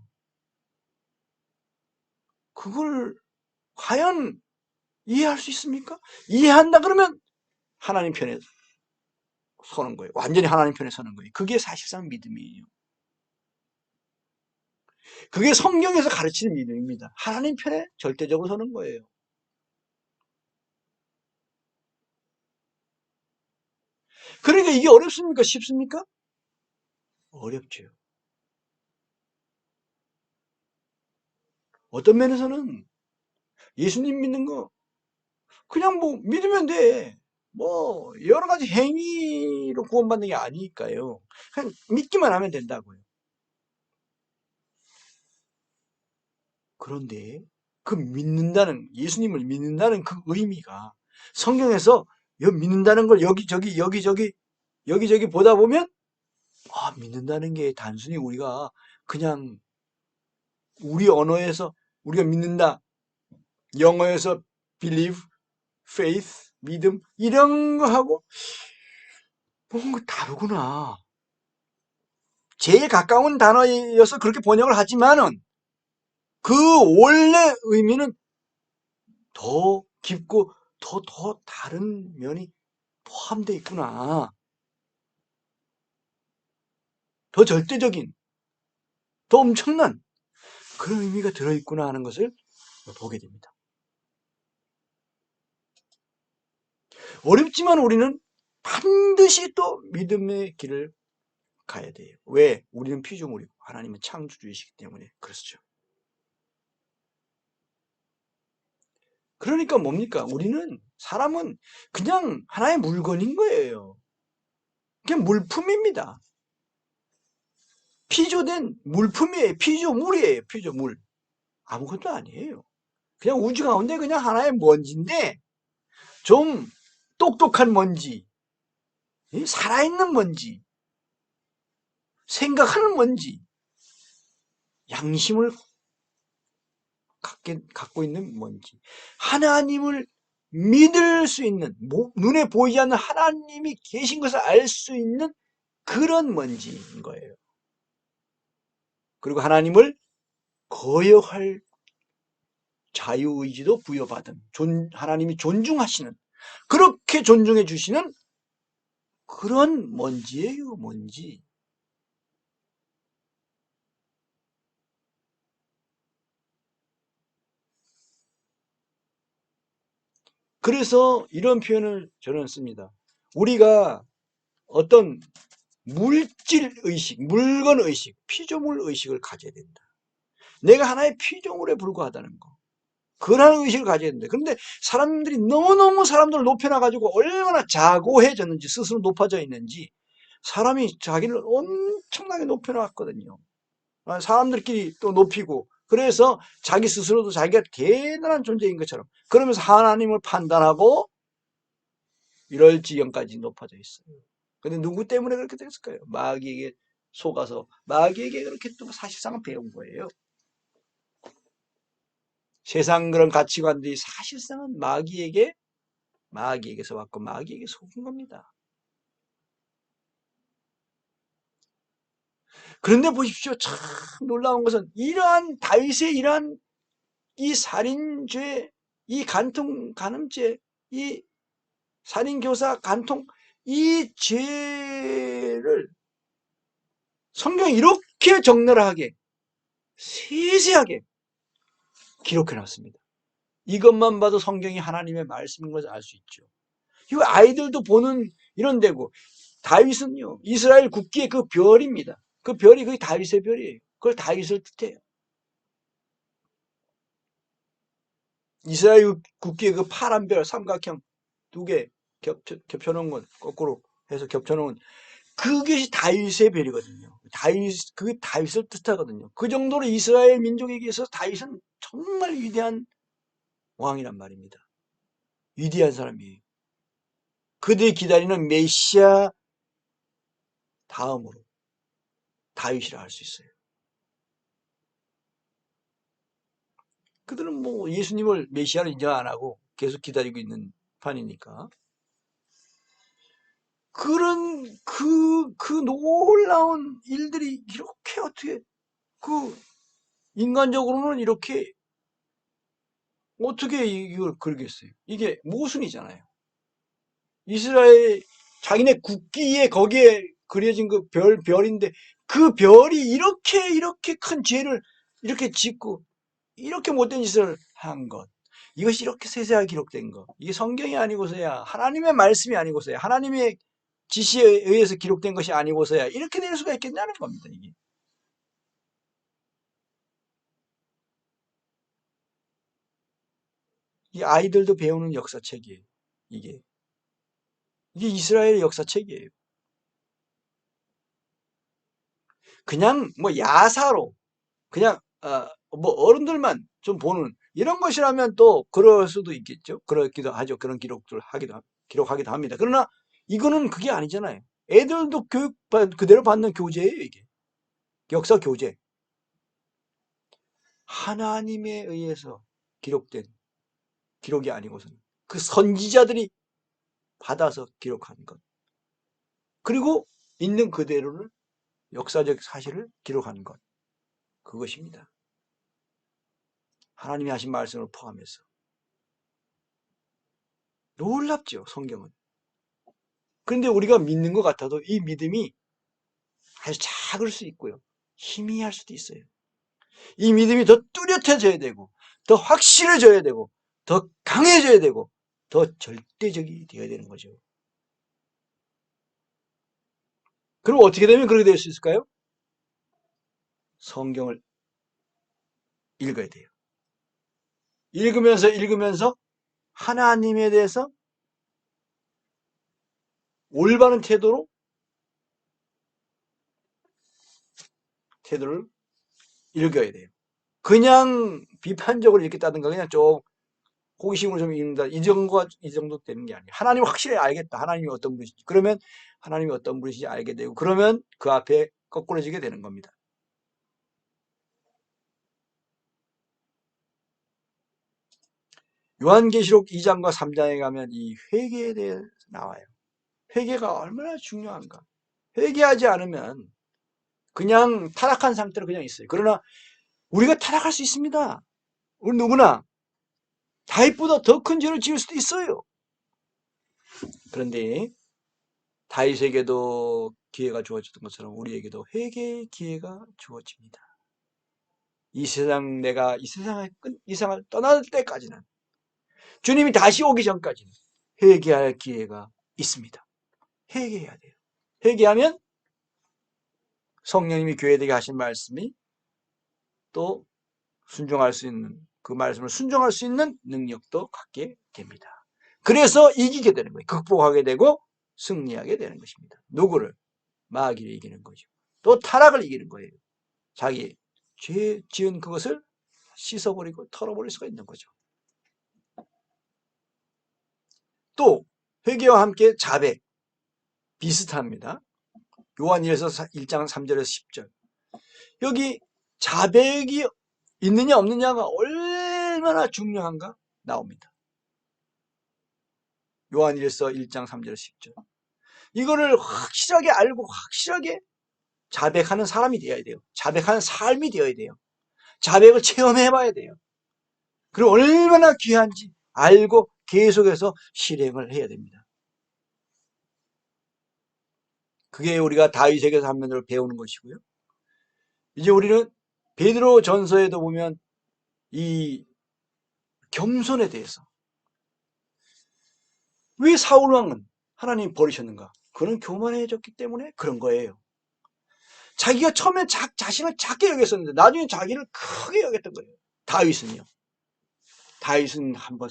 그걸 과연 이해할 수 있습니까? 이해한다 그러면 하나님 편에 서는 거예요. 완전히 하나님 편에 서는 거예요. 그게 사실상 믿음이에요. 그게 성경에서 가르치는 믿음입니다. 하나님 편에 절대적으로 서는 거예요. 그러니까 이게 어렵습니까? 쉽습니까? 어렵죠. 어떤 면에서는 예수님 믿는 거 그냥 뭐 믿으면 돼. 뭐 여러 가지 행위로 구원받는 게 아니니까요. 그냥 믿기만 하면 된다고요. 그런데 그 믿는다는 예수님을 믿는다는 그 의미가 성경에서 믿는다는 걸 여기저기 보다 보면 믿는다는 게 단순히 우리가 그냥 우리 언어에서 우리가 믿는다 영어에서 believe, faith, 믿음 이런 거 하고 뭔가 다르구나. 제일 가까운 단어여서 그렇게 번역을 하지만은 그 원래 의미는 더 깊고 더 다른 면이 포함되어 있구나. 더 절대적인, 더 엄청난 그런 의미가 들어있구나 하는 것을 보게 됩니다. 어렵지만 우리는 반드시 또 믿음의 길을 가야 돼요. 왜? 우리는 피조물이고 하나님은 창조주이시기 때문에 그렇죠. 그러니까 뭡니까? 사람은 그냥 하나의 물건인 거예요. 그냥 물품입니다. 피조된 물품이에요. 피조물이에요. 피조물. 아무것도 아니에요. 그냥 우주 가운데 그냥 하나의 먼지인데 좀 똑똑한 먼지, 살아있는 먼지, 생각하는 먼지, 양심을 갖고 있는 먼지. 하나님을 믿을 수 있는, 눈에 보이지 않는 하나님이 계신 것을 알 수 있는 그런 먼지인 거예요. 그리고 하나님을 거역할 자유의지도 부여받은, 하나님이 존중하시는, 그렇게 존중해 주시는 그런 먼지예요, 먼지. 그래서 이런 표현을 저는 씁니다. 우리가 어떤 물질 의식, 물건 의식, 피조물 의식을 가져야 된다. 내가 하나의 피조물에 불과하다는 거. 그런 의식을 가져야 된다. 그런데 사람들이 너무너무 사람들을 높여놔가지고 얼마나 자고해졌는지, 스스로 높아져 있는지, 사람이 자기를 엄청나게 높여놨거든요. 사람들끼리 또 높이고, 그래서 자기 스스로도 자기가 대단한 존재인 것처럼, 그러면서 하나님을 판단하고 이럴 지경까지 높아져 있어요. 근데 누구 때문에 그렇게 됐을까요? 마귀에게 속아서 마귀에게 그렇게 또 사실상은 배운 거예요. 세상 그런 가치관들이 사실상은 마귀에게서 왔고 마귀에게 속은 겁니다. 그런데 보십시오. 참 놀라운 것은 이러한 다윗의 이러한 이 살인죄, 이 간음죄, 이 살인교사 간통, 이 죄를 성경이 이렇게 적나라하게 세세하게 기록해 놨습니다. 이것만 봐도 성경이 하나님의 말씀인 것을 알 수 있죠. 이거 아이들도 보는 이런 데고, 다윗은요, 이스라엘 국기의 그 별입니다. 그 별이 그게 다윗의 별이에요. 그걸 다윗을 뜻해요. 이스라엘 국기의 그 파란 별, 삼각형 두 개 겹쳐놓은 건, 거꾸로 해서 겹쳐놓은 그것이 다윗의 별이거든요. 그게 다윗을 뜻하거든요. 그 정도로 이스라엘 민족에게 있어서 다윗은 정말 위대한 왕이란 말입니다. 위대한 사람이에요. 그들이 기다리는 메시아 다음으로 다윗이라 할 수 있어요. 그들은 뭐 예수님을 메시아로 인정 안 하고 계속 기다리고 있는 판이니까. 그런 그 놀라운 일들이 이렇게 어떻게 인간적으로는 이렇게 어떻게 이걸 그러겠어요? 이게 모순이잖아요. 이스라엘 자기네 국기에 거기에 그려진 그 별인데 그 별이 이렇게 큰 죄를 이렇게 짓고 이렇게 못된 짓을 한 것. 이것이 이렇게 세세하게 기록된 것. 이게 성경이 아니고서야 하나님의 말씀이 아니고서야 하나님의 지시에 의해서 기록된 것이 아니고서야 이렇게 될 수가 있겠냐는 겁니다. 이게. 이 아이들도 배우는 역사책이에요. 이게. 이게 이스라엘의 역사책이에요. 그냥 뭐 야사로 그냥 뭐 어른들만 좀 보는 이런 것이라면 또 그럴 수도 있겠죠. 그렇기도 하죠. 그런 기록하기도 합니다. 그러나 이거는 그게 아니잖아요. 애들도 교육 그대로 받는 교재예요, 이게. 역사 교재. 하나님에 의해서 기록된 기록이 아니고서는 그 선지자들이 받아서 기록한 것. 그리고 있는 그대로를 역사적 사실을 기록한 것, 그것입니다. 하나님이 하신 말씀을 포함해서. 놀랍죠, 성경은. 그런데 우리가 믿는 것 같아도 이 믿음이 아주 작을 수 있고요, 희미할 수도 있어요. 이 믿음이 더 뚜렷해져야 되고, 더 확실해져야 되고, 더 강해져야 되고, 더 절대적이 되어야 되는 거죠. 그럼 어떻게 되면 그렇게 될 수 있을까요? 성경을 읽어야 돼요. 읽으면서 하나님에 대해서 올바른 태도를 읽어야 돼요. 그냥 비판적으로 읽겠다든가 그냥 좀 호기심으로 좀 읽는다, 이 정도 되는 게 아니에요. 하나님 확실히 알겠다. 하나님이 어떤 분이신지. 그러면 하나님이 어떤 분이신지 알게 되고, 그러면 그 앞에 거꾸러지게 되는 겁니다. 요한계시록 2장과 3장에 가면 이 회개에 대해 나와요. 회개가 얼마나 중요한가. 회개하지 않으면 그냥 타락한 상태로 그냥 있어요. 그러나 우리가 타락할 수 있습니다. 우리 누구나 다윗보다 더 큰 죄를 지을 수도 있어요. 그런데 다윗에게도 기회가 주어졌던 것처럼 우리에게도 회개의 기회가 주어집니다. 내가 이 세상을 떠날 때까지는, 주님이 다시 오기 전까지는 회개할 기회가 있습니다. 회개해야 돼요. 회개하면 성령님이 교회에게 하신 말씀이 또 순종할 수 있는, 그 말씀을 순종할 수 있는 능력도 갖게 됩니다. 그래서 이기게 되는 거예요. 극복하게 되고 승리하게 되는 것입니다. 누구를? 마귀를 이기는 거죠. 또 타락을 이기는 거예요. 자기 죄 지은 그것을 씻어버리고 털어버릴 수가 있는 거죠. 또 회개와 함께 자백, 비슷합니다. 요한일서 1장 3절에서 10절. 여기 자백이 있느냐 없느냐가 얼마나 중요한가 나옵니다. 요한일서 1장 3절에서 10절. 이거를 확실하게 알고 확실하게 자백하는 사람이 되어야 돼요. 자백하는 삶이 되어야 돼요. 자백을 체험해봐야 돼요. 그리고 얼마나 귀한지 알고 계속해서 실행을 해야 됩니다. 그게 우리가 다윗에게서 한 면으로 배우는 것이고요. 이제 우리는 베드로 전서에도 보면 이 겸손에 대해서, 왜 사울 왕은 하나님 버리셨는가? 그는 교만해졌기 때문에 그런 거예요. 자기가 처음에 자신을 작게 여겼었는데 나중에 자기를 크게 여겼던 거예요. 다윗은 한번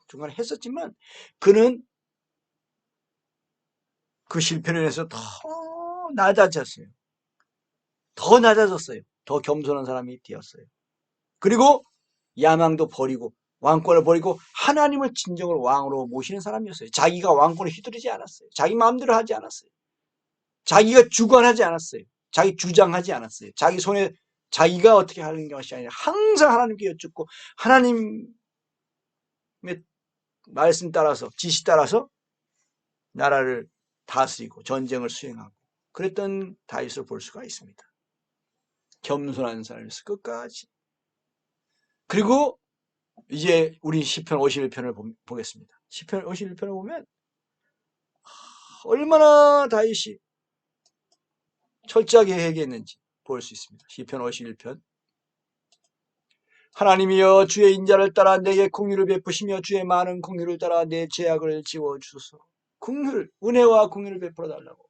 중간에 했었지만 그는 그 실패로 인해서 더 낮아졌어요. 더 겸손한 사람이 되었어요. 그리고 야망도 버리고 왕권을 버리고 하나님을 진정으로 왕으로 모시는 사람이었어요. 자기가 왕권을 휘두르지 않았어요. 자기 마음대로 하지 않았어요. 자기가 주관하지 않았어요. 자기 주장하지 않았어요. 자기 손에 자기가 어떻게 하는 것이 아니라 항상 하나님께 여쭙고 하나님의 말씀 따라서, 지시 따라서 나라를 다스리고 전쟁을 수행하고 그랬던 다윗을 볼 수가 있습니다. 겸손한 사람이었어, 끝까지. 그리고 이제 우리 시편 51편을 보겠습니다. 시편 51편을 보면 얼마나 다윗이 철저하게 회개했는지 볼 수 있습니다. 시편 51편. 하나님이여, 주의 인자를 따라 내게 긍휼을 베푸시며 주의 많은 긍휼을 따라 내 죄악을 지워주소서. 은혜와 긍휼을 베풀어 달라고.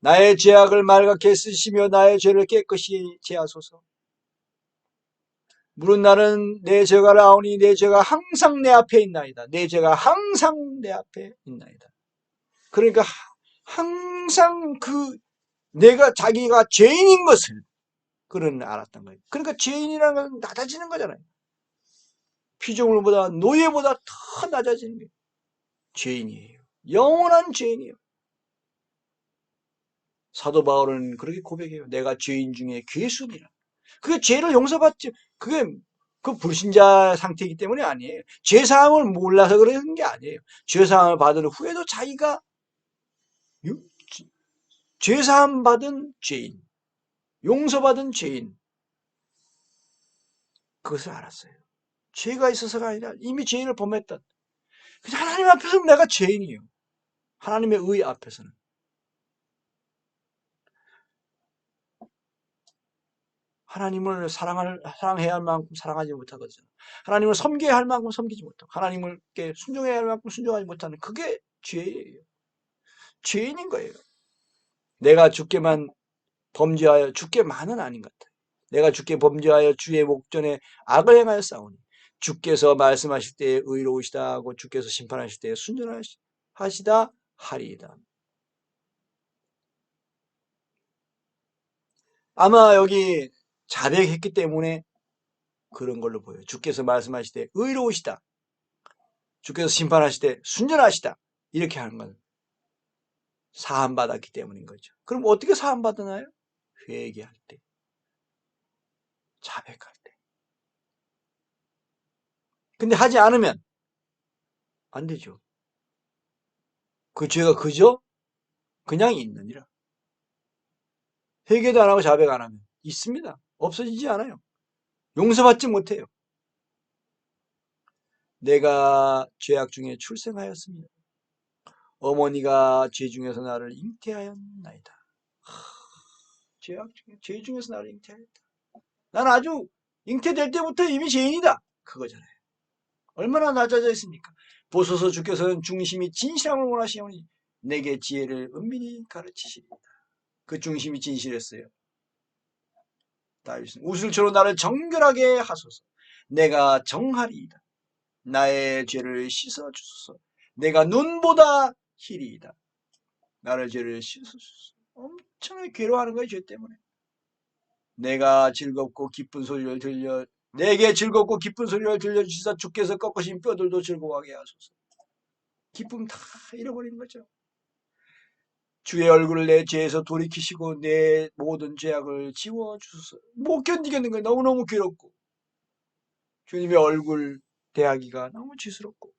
나의 죄악을 말갛게 쓰시며 나의 죄를 깨끗이 제하소서. 물은 나는 내 죄가 나오니 내 죄가 항상 내 앞에 있나이다. 내 죄가 항상 내 앞에 있나이다. 그러니까 항상 내가 자기가 죄인인 것을 그는 알았던 거예요. 그러니까 죄인이라는 건 낮아지는 거잖아요. 피조물보다, 노예보다 더 낮아지는 게 죄인이에요. 영원한 죄인이에요. 사도 바울은 그렇게 고백해요. 내가 죄인 중에 괴수니라. 그게 죄를 용서받지, 그게 그 불신자 상태이기 때문이 아니에요. 죄사함을 몰라서 그러는 게 아니에요. 죄사함을 받은 후에도 자기가 죄사함 받은 죄인, 용서받은 죄인, 그것을 알았어요. 죄가 있어서가 아니라 이미 죄인을 범했던, 하나님 앞에서는 내가 죄인이에요. 하나님의 의 앞에서는. 하나님을 사랑해야 할 만큼 사랑하지 못하거든요. 하나님을 섬겨야 할 만큼 섬기지 못하고, 하나님께 순종해야 할 만큼 순종하지 못하는, 그게 죄예요. 죄인인 거예요. 내가 주께만 범죄하여, 주께만은 아닌 것 같아요. 내가 주께 범죄하여 주의 목전에 악을 행하여 싸우니 주께서 말씀하실 때 의로우시다 하고 주께서 심판하실 때 순전하시다 하리이다. 아마 여기 자백했기 때문에 그런 걸로 보여요. 주께서 말씀하실 때 의로우시다, 주께서 심판하실 때 순전하시다, 이렇게 하는 건 사함받았기 때문인 거죠. 그럼 어떻게 사함받나요? 회개할 때, 자백할 때. 근데 하지 않으면 안 되죠. 그 죄가 그저 그냥 있느니라. 회개도 안 하고 자백 안 하면 있습니다. 없어지지 않아요. 용서받지 못해요. 내가 죄악 중에 출생하였습니다. 어머니가 죄 중에서 나를 잉태하였나이다. 죄 중에서 나를 잉태하였다. 난 아주 잉태될 때부터 이미 죄인이다. 그거잖아요. 얼마나 낮아져 있습니까? 보소서 주께서는 중심이 진실함을 원하시오니 내게 지혜를 은밀히 가르치시리이다. 그 중심이 진실했어요. 다윗은 우슬초로 나를 정결하게 하소서. 내가 정하리이다. 나의 죄를 씻어주소서. 내가 눈보다 희리이다. 나를 죄를 씻어주소서. 엄청나게 괴로워하는 거예요. 죄 때문에. 내가 즐겁고 기쁜 소리를 들려 내게 즐겁고 기쁜 소리를 들려주시사 주께서 꺾으신 뼈들도 즐거워하게 하소서. 기쁨 다 잃어버린 거죠. 주의 얼굴을 내 죄에서 돌이키시고 내 모든 죄악을 지워주소서. 못 견디겠는 거예요. 너무너무 괴롭고 주님의 얼굴 대하기가 너무 지스럽고.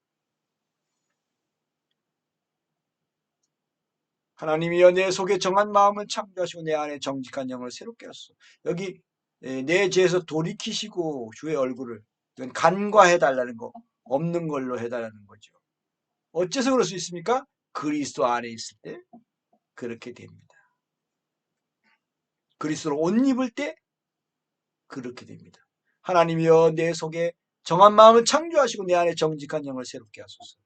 하나님이여 내 속에 정한 마음을 창조하시고 내 안에 정직한 영을 새롭게 하소서. 여기 내 죄에서 돌이키시고 주의 얼굴을, 이건 간과해달라는 거, 없는 걸로 해달라는 거죠. 어째서 그럴 수 있습니까? 그리스도 안에 있을 때 그렇게 됩니다. 그리스도로 옷 입을 때 그렇게 됩니다. 하나님이여 내 속에 정한 마음을 창조하시고 내 안에 정직한 영을 새롭게 하소서.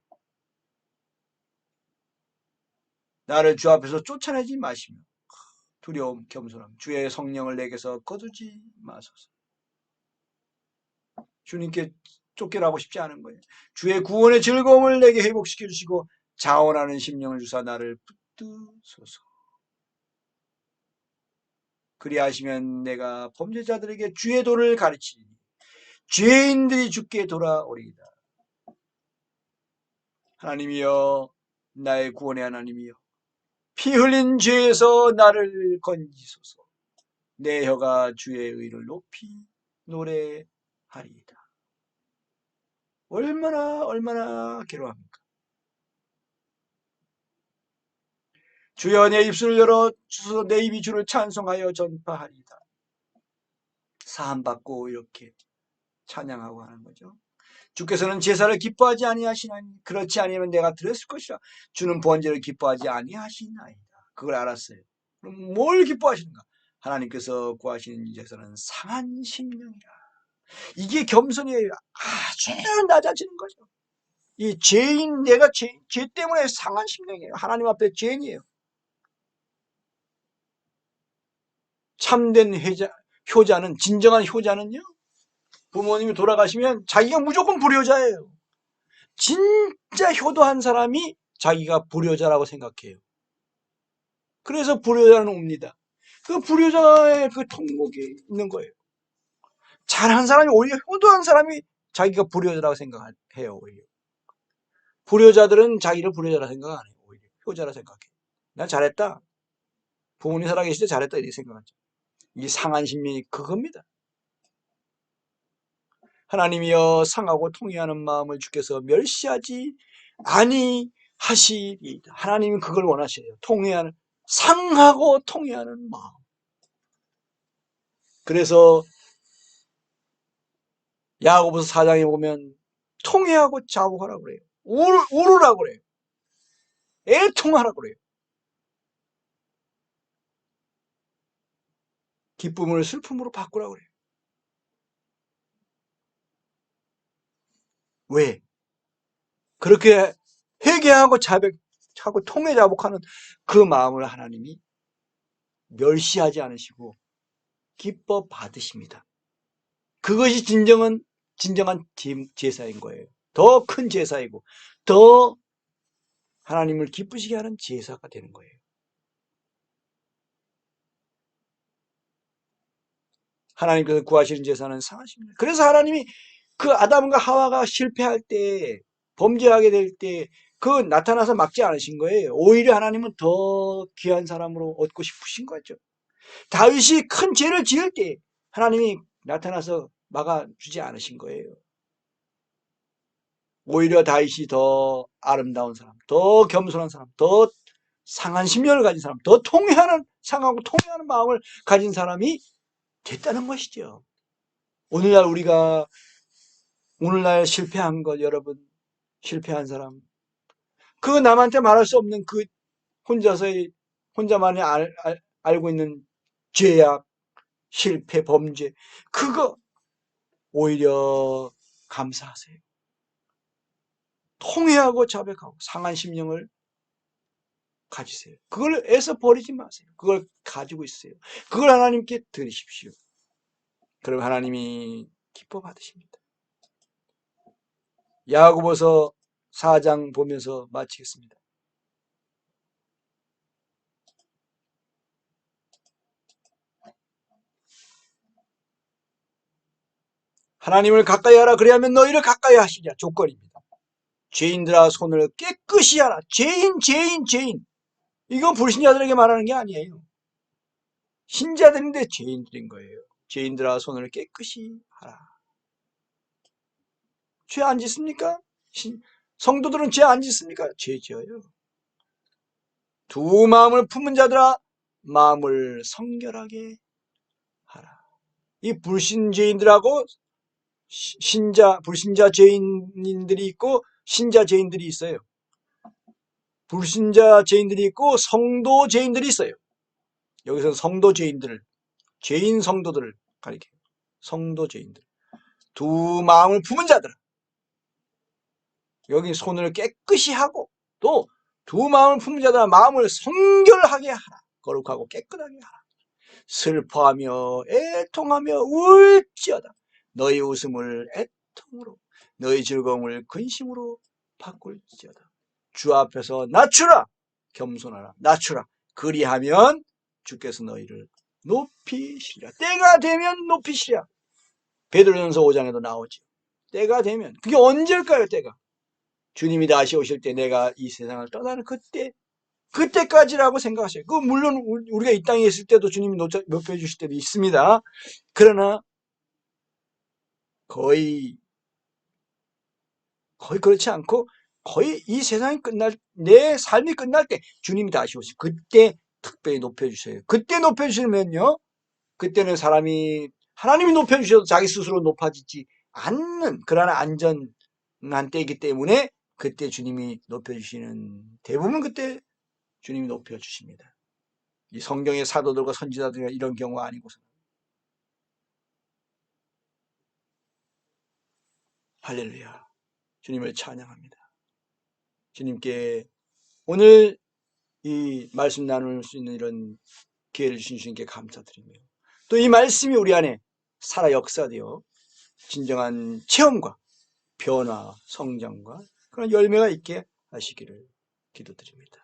나를 주 앞에서 쫓아내지 마시며 두려움, 겸손함, 주의 성령을 내게서 거두지 마소서. 주님께 쫓겨나고 싶지 않은 거예요. 주의 구원의 즐거움을 내게 회복시켜 주시고 자원하는 심령을 주사 나를 붙드소서. 그리하시면 내가 범죄자들에게 주의 도를 가르치니 죄인들이 주께 돌아오리이다. 하나님이여 나의 구원의 하나님이여 피 흘린 죄에서 나를 건지소서. 내 혀가 주의 의를 높이 노래하리이다. 얼마나 괴로워합니까? 주여 내 입술을 열어 주소서. 내 입이 주를 찬송하여 전파하리이다. 사함받고 이렇게 찬양하고 하는 거죠. 주께서는 제사를 기뻐하지 아니하시나니 그렇지 아니하면 내가 드렸을 것이라. 주는 번제를 기뻐하지 아니하시나이다. 그걸 알았어요. 그럼 뭘 기뻐하시는가? 하나님께서 구하시는 제사는 상한 심령이라. 이게 겸손이에요. 아주 낮아지는 거죠. 이 죄인, 내가 죄 때문에 상한 심령이에요. 하나님 앞에 죄인이에요. 참된 효자는, 진정한 효자는요, 부모님이 돌아가시면 자기가 무조건 불효자예요. 진짜 효도한 사람이 자기가 불효자라고 생각해요. 그래서 불효자는 옵니다. 그 불효자의 그 통곡이 있는 거예요. 잘한 사람이, 오히려 효도한 사람이 자기가 불효자라고 생각해요. 오히려. 불효자들은 자기를 불효자라 생각 안 해요. 오히려 효자라 생각해요. 난 잘했다. 부모님 살아계실 때 잘했다 이렇게 생각하죠. 이 상한 심령이 그겁니다. 하나님이여 상하고 통회하는 마음을 주께서 멸시하지 아니하시리이다. 하나님은 그걸 원하셔요. 통회하는, 상하고 통회하는 마음. 그래서 야고보서 4장에 보면 통회하고 자복하라고 그래요. 울으라고 그래요. 애통하라고 그래요. 기쁨을 슬픔으로 바꾸라고 그래요. 왜? 그렇게 회개하고 자복하고 통회 자복하는 그 마음을 하나님이 멸시하지 않으시고 기뻐 받으십니다. 그것이 진정한 제사인 거예요. 더 큰 제사이고 더 하나님을 기쁘시게 하는 제사가 되는 거예요. 하나님께서 구하시는 제사는 상하십니다. 그래서 하나님이 그 아담과 하와가 실패할 때, 범죄하게 될 때, 그 나타나서 막지 않으신 거예요. 오히려 하나님은 더 귀한 사람으로 얻고 싶으신 거죠. 다윗이 큰 죄를 지을 때 하나님이 나타나서 막아주지 않으신 거예요. 오히려 다윗이 더 아름다운 사람, 더 겸손한 사람, 더 상한 심령을 가진 사람, 더 상하고 통회하는 마음을 가진 사람이 됐다는 것이죠. 오늘날 실패한 것, 여러분, 실패한 사람, 그 남한테 말할 수 없는 그 혼자만이 알고 있는 죄악, 실패, 범죄, 그거 오히려 감사하세요. 통회하고 자백하고 상한 심령을 가지세요. 그걸 애써 버리지 마세요. 그걸 가지고 있어요. 그걸 하나님께 드리십시오. 그럼 하나님이 기뻐 받으십니다. 야고보서 4장 보면서 마치겠습니다. 하나님을 가까이 하라. 그리하면 너희를 가까이 하시리라. 조건입니다. 죄인들아 손을 깨끗이 하라. 죄인. 이건 불신자들에게 말하는 게 아니에요. 신자들인데 죄인들인 거예요. 죄인들아 손을 깨끗이 하라. 죄 안 짓습니까? 성도들은 죄 안 짓습니까? 죄 지어요. 두 마음을 품은 자들아 마음을 성결하게 하라. 이 불신죄인들하고 불신자 죄인들이 있고 신자 죄인들이 있어요. 불신자 죄인들이 있고 성도 죄인들이 있어요. 여기서 성도 죄인들을, 죄인 성도들을 가리켜요. 성도 죄인들. 두 마음을 품은 자들. 여기 손을 깨끗이 하고 또 두 마음을 품은 자들아 마음을 성결하게 하라. 거룩하고 깨끗하게 하라. 슬퍼하며 애통하며 울지어다. 너희 웃음을 애통으로 너희 즐거움을 근심으로 바꿀지어다. 주 앞에서 낮추라. 겸손하라. 낮추라. 그리하면 주께서 너희를 높이시리라. 때가 되면 높이시리라. 베드로전서 5장에도 나오죠. 때가 되면. 그게 언제일까요? 때가. 주님이 다시 오실 때 내가 이 세상을 떠나는 그때까지라고 생각하세요. 물론 우리가 이 땅에 있을 때도 주님이 높여주실 때도 있습니다. 그러나 거의 그렇지 않고 거의 이 세상이 내 삶이 끝날 때 주님이 다시 오시고 그때 특별히 높여주셔요. 그때 높여주시면요. 그때는 하나님이 높여주셔도 자기 스스로 높아지지 않는 그러나 안전한 때이기 때문에 그때 주님이 높여주시는 대부분 그때 주님이 높여주십니다. 이 성경의 사도들과 선지자들이 이런 경우가 아니고서. 할렐루야. 주님을 찬양합니다. 주님께 오늘 이 말씀 나눌 수 있는 이런 기회를 주신 주님께 감사드리며 또 이 말씀이 우리 안에 살아 역사되어 진정한 체험과 변화, 성장과 그런 열매가 있게 하시기를 기도드립니다.